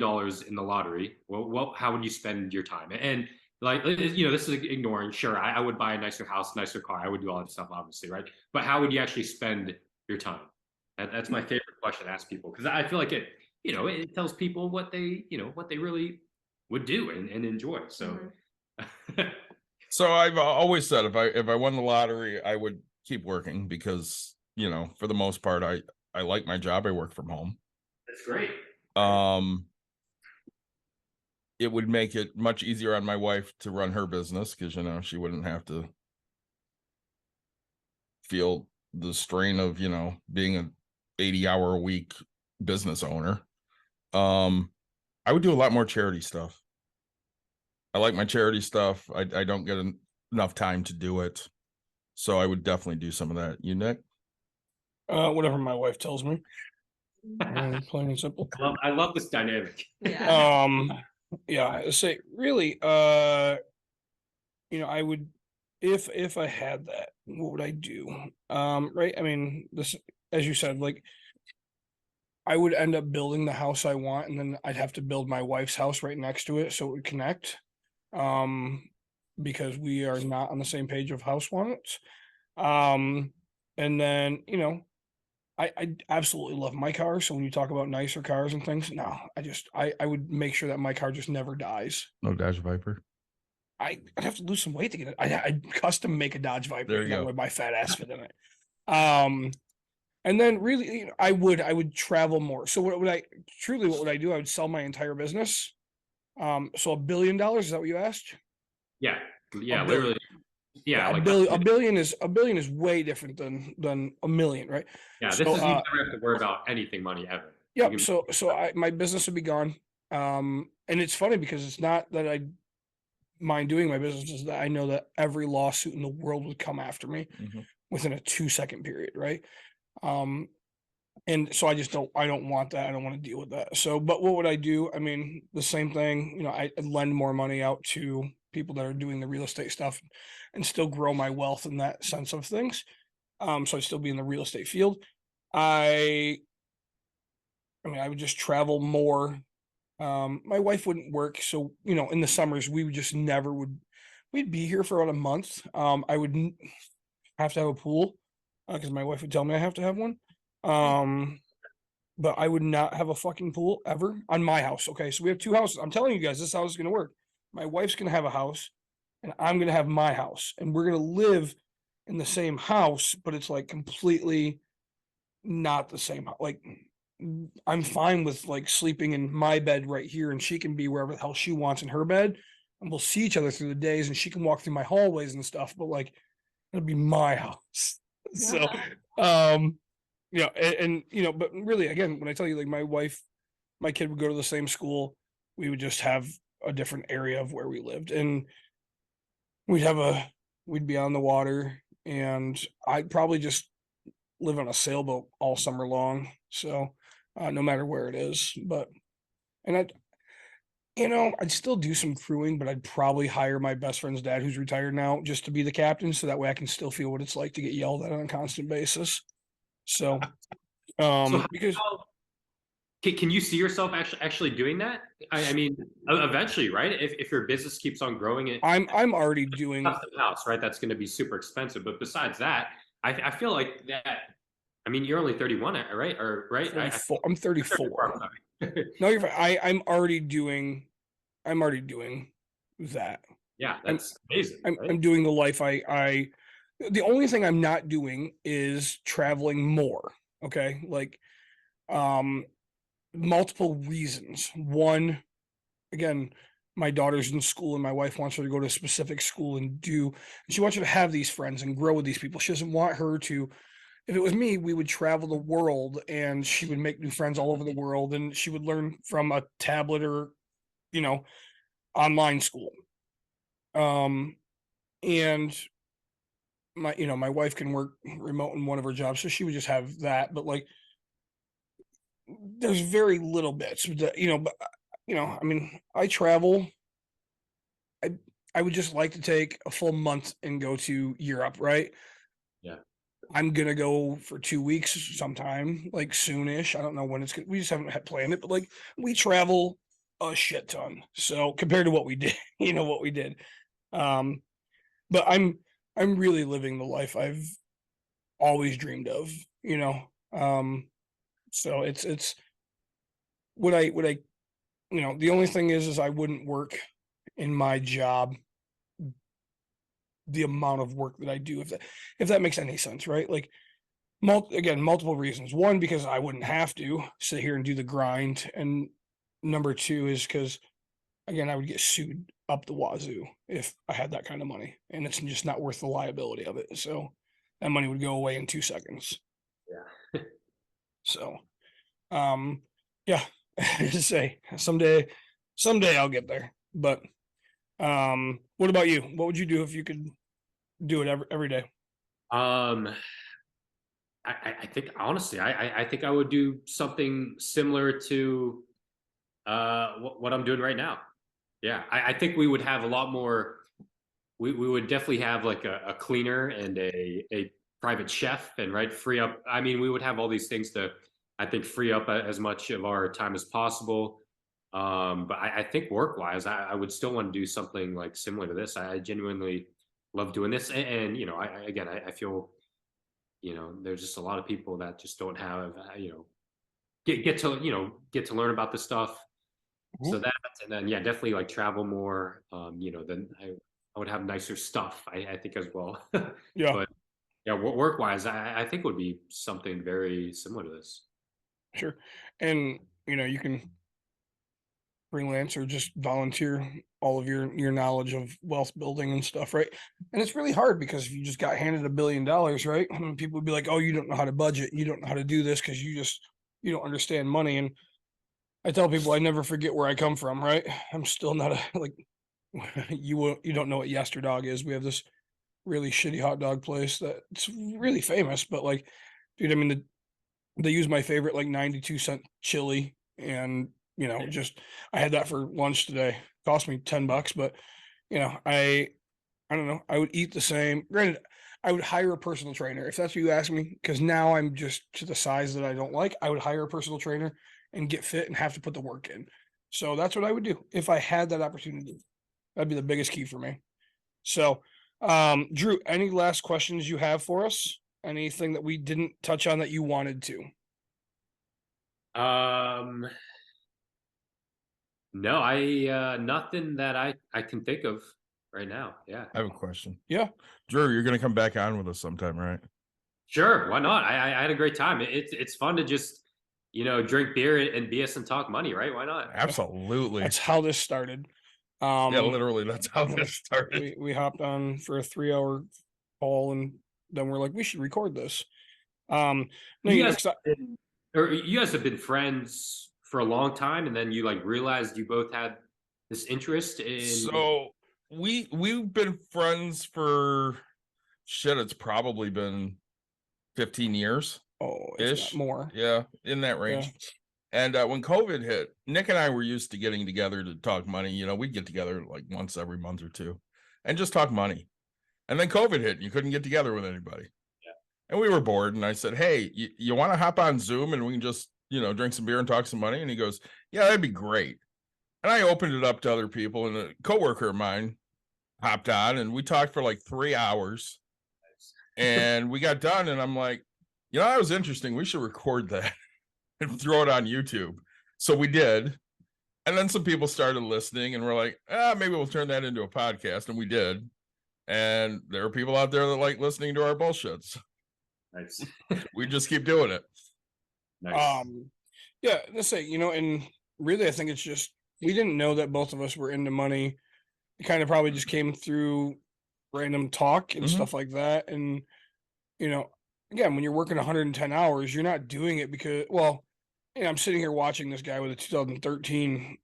in the lottery, well, how would you spend your time? And this is ignoring. Sure, I would buy a nicer house, nicer car. I would do all that stuff, obviously, right? But how would you actually spend your time? That's my favorite question to ask people, because I feel like it tells people what they really would do and enjoy. So. Mhm. So I've always said if I won the lottery, I would keep working because, for the most part, I like my job. I work from home. That's great. It would make it much easier on my wife to run her business because, she wouldn't have to feel the strain of, being an 80-hour-a-week business owner. I would do a lot more charity stuff. I like my charity stuff. I don't get enough time to do it. So I would definitely do some of that. You, Nick? Whatever my wife tells me. Plain and simple. I love this dynamic. Yeah. Yeah, I say really, I would, if I had that, what would I do? Right. I mean, this, as you said, like I would end up building the house I want, and then I'd have to build my wife's house right next to it so it would connect. Because we are not on the same page of house wants. And then, you know, I absolutely love my car. So when you talk about nicer cars and things, no, I would make sure that my car just never dies. No Dodge Viper. I'd have to lose some weight to get it. I'd custom make a Dodge Viper. There you that go. way my fat ass fit in it. And then really, you know, I would travel more. So what would I do? I would sell my entire business. So $1 billion, is that what you asked? Yeah. Yeah. A billion. Literally. Yeah. a Like billion, that's- a billion is way different than a million, right? yeah. This So, is you never have to worry about anything money ever. You Yep. can- So my business would be gone. And it's funny because it's not that I mind doing my business, is that I know that every lawsuit in the world would come after me Mhm. within a 2-second period, right? And so I don't want that. I don't want to deal with that. So, but what would I do? I mean, the same thing, you know, I'd lend more money out to people that are doing the real estate stuff and still grow my wealth in that sense of things. So I'd still be in the real estate field. I mean, I would just travel more. My wife wouldn't work. So, you know, in the summers, we would just never we'd be here for about a month. I would have to have a pool because my wife would tell me I have to have one. But I would not have a fucking pool ever on my house. Okay. So we have 2 houses. I'm telling you guys, this house is going to work. My wife's going to have a house and I'm going to have my house, and we're going to live in the same house, but it's like completely not the same. Like I'm fine with like sleeping in my bed right here, and she can be wherever the hell she wants in her bed, and we'll see each other through the days, and she can walk through my hallways and stuff, but like it'll be my house. So, you know, and you know, but really, again, when I tell you, like my kid would go to the same school, we would just have a different area of where we lived, and we'd be on the water, and I'd probably just live on a sailboat all summer long. So, no matter where it is, and I'd still do some crewing, but I'd probably hire my best friend's dad, who's retired now, just to be the captain. So that way I can still feel what it's like to get yelled at on a constant basis. So, because Can you see yourself actually doing that? I mean, eventually, right? If your business keeps on growing, it I'm already doing. custom house, right? That's going to be super expensive. But besides that, I feel like that. I mean, you're only 31, right? Or right? 34, I'm 34. sorry. No, you're fine. I'm already doing that. Yeah, that's amazing. right? I'm doing the life the only thing I'm not doing is traveling more. Okay. Like, multiple reasons. One, again, my daughter's in school and my wife wants her to go to a specific school and she wants her to have these friends and grow with these people. She doesn't want her to, if it was me, we would travel the world and she would make new friends all over the world, and she would learn from a tablet or, you know, online school. And my wife can work remote in one of her jobs, so she would just have that. But like, there's very little bits that, but I mean, I travel. I would just like to take a full month and go to Europe, right? Yeah. I'm gonna go for 2 weeks sometime, like soonish. I don't know when it's gonna, we just haven't planned it, but like we travel a shit ton. So compared to what we did, what we did. But I'm really living the life I've always dreamed of, so it's would I, the only thing is I wouldn't work in my job the amount of work that I do, if that makes any sense, right? Like, multiple reasons. One, because I wouldn't have to sit here and do the grind, and number 2 is because, again, I would get sued up the wazoo if I had that kind of money, and it's just not worth the liability of it. So that money would go away in 2 seconds. Yeah. So, yeah, just say someday I'll get there. But, what about you? What would you do if you could do it every day? I think honestly, I think I would do something similar to what I'm doing right now. Yeah, I think we would have a lot more we would definitely have like a cleaner and a private chef, and right, free up. I mean, we would have all these things to, I think, free up as much of our time as possible. But I think work wise, I would still want to do something like similar to this. I genuinely love doing this, and you know, I feel, you know, there's just a lot of people that just don't have, you know, get to, you know, get to learn about this stuff. So that, and then yeah, definitely like travel more. You know, then I would have nicer stuff. I think as well. Yeah. But yeah, work wise, I think would be something very similar to this. Sure. And you know, you can freelance or just volunteer all of your knowledge of wealth building and stuff, right? And it's really hard because if you just got handed $1 billion, right? I mean, people would be like, "Oh, you don't know how to budget. You don't know how to do this because you don't understand money." And I tell people I never forget where I come from, right? I'm still not a like you don't know what Yesterdog is. We have this really shitty hot dog place that's really famous, but like, dude, I mean, they use my favorite like 92-cent chili, and you know, just I had that for lunch today. Cost me $10, but you know, I don't know. I would eat the same. Granted, I would hire a personal trainer if that's what you ask me, because now I'm just to the size that I don't like. I would hire a personal trainer and get fit and have to put the work in. So that's what I would do if I had that opportunity. That'd be the biggest key for me. So, Drew, any last questions you have for us? Anything that we didn't touch on that you wanted to? No, I nothing that I can think of right now. Yeah. I have a question. Yeah. Drew, you're gonna come back on with us sometime, right? Sure, why not? I had a great time. It's fun to just, you know, drink beer and BS and talk money, right? Why not? Absolutely. That's how this started. Yeah, literally, that's how this started. We hopped on for a 3-hour call, and then we're like, we should record this. No, You you know, guys or you guys have been friends for a long time, and then you like realized you both had this interest in. So we've been friends for shit. It's probably been 15 years. oh, if Ish. not more. Yeah, in that range. And when COVID hit, Nick and I were used to getting together to talk money. You know, we'd get together like once every month or two and just talk money. And then COVID hit and you couldn't get together with anybody. Yeah. And we were bored. And I said, hey, you want to hop on Zoom and we can just, you know, drink some beer and talk some money? And he goes, yeah, that'd be great. And I opened it up to other people, and a coworker of mine hopped on and we talked for like 3 hours. And we got done. And I'm like, you know, that was interesting. We should record that and throw it on YouTube. So we did. And then some people started listening and we're like, maybe we'll turn that into a podcast. And we did. And there are people out there that like listening to our bullshits. Nice. We just keep doing it. Nice. Yeah, let's say, you know, and really I think it's just we didn't know that both of us were into money. It kind of probably just came through random talk and Mhm. stuff like that. And you know, again, when you're working 110 hours, you're not doing it because, well, you know, I'm sitting here watching this guy with a 2013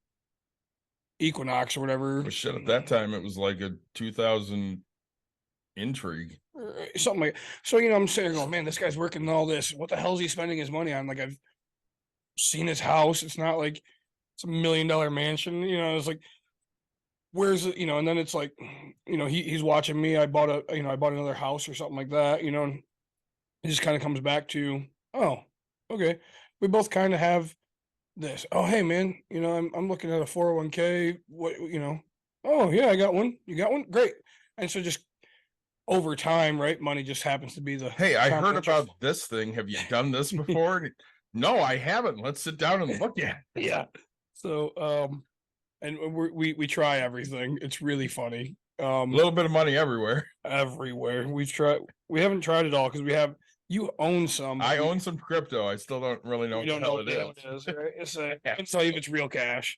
Equinox or whatever. But shit, at that time, it was like a 2000 Intrigue. or something like. So you know, I'm sitting there going, man, this guy's working all this. What the hell is he spending his money on? Like I've seen his house. It's not like it's $1 million mansion. You know, it's like, where's it? You know, and then it's like, you know, he's watching me. I bought another house or something like that. You know, and it just kind of comes back to, oh, okay, we both kind of have this. Oh, hey man, you know, I'm looking at a 401k. What, you know? Oh yeah, I got one. You got one? Great. And so just over time, right? Money just happens to be the. Hey, I heard confidential- about this thing. Have you done this before? No, I haven't. Let's sit down and look at it. Yeah. So and we try everything. It's really funny. A little bit of money everywhere. Everywhere we haven't tried it all because you own some. but I we- own some crypto. I still don't really know You what don't the know hell what it the hell is. it is, right? It's I can tell you if it's real cash.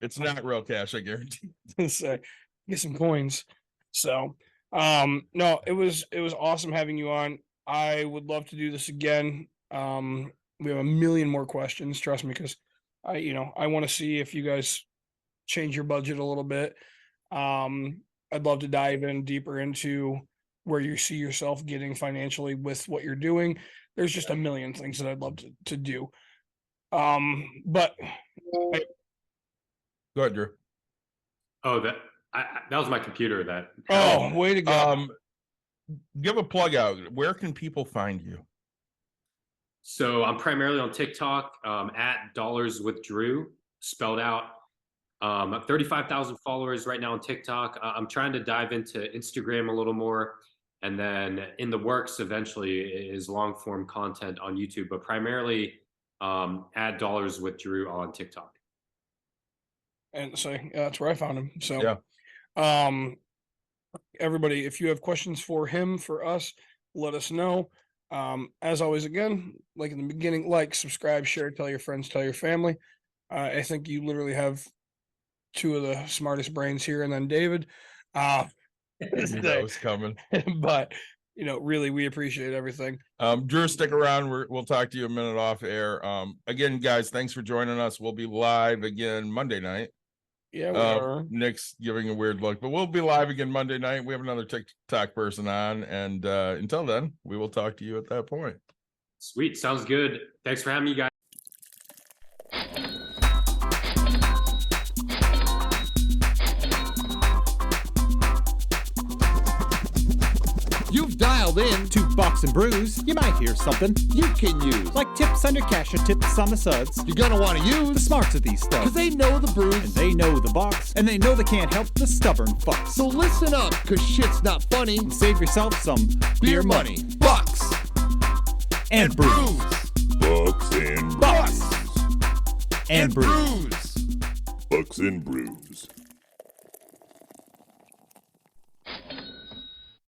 It's not real cash, I guarantee. So get some coins. So no, it was awesome having you on. I would love to do this again. We have a million more questions, trust me, because I want to see if you guys change your budget a little bit. I'd love to dive in deeper into where you see yourself getting financially with what you're doing. There's just a million things that I'd love to do. But Go ahead, Drew. Oh, that That was my computer that. Oh, way to go. Give a plug out. Where can people find you? So I'm primarily on TikTok at Dollars with Drew, spelled out. I have 35,000 followers right now on TikTok. I'm trying to dive into Instagram a little more. And then in the works eventually is long form content on YouTube, but primarily at Dollars with Drew on TikTok. And so that's where I found him. So, Yeah. Everybody, if you have questions for him, for us, let us know. As always, again, like in the beginning, like, subscribe, share, tell your friends, tell your family. I think you literally have two of the smartest brains here, and then David. I knew that was coming. But really, we appreciate everything. Drew, stick around. We'll talk to you a minute off air. Again, guys, thanks for joining us. We'll be live again Monday night. Yeah, we are. Nick's giving a weird look, but we'll be live again Monday night. We have another TikTok person on, and until then, we will talk to you at that point. Sweet. Sounds good. Thanks for having me, guys. You've dialed in To Box and Brews, you might hear something you can use. like tips on your cash or tips on the suds. You're gonna want to The use smarts of these because stuff. they know the And brews. they know the box, and they know they can't help the stubborn fucks. So listen up, cause shit's not funny. Save yourself some Beer money, bucks, and brews. Bucks and Bucks brews. and brews. brews. Bucks and brews.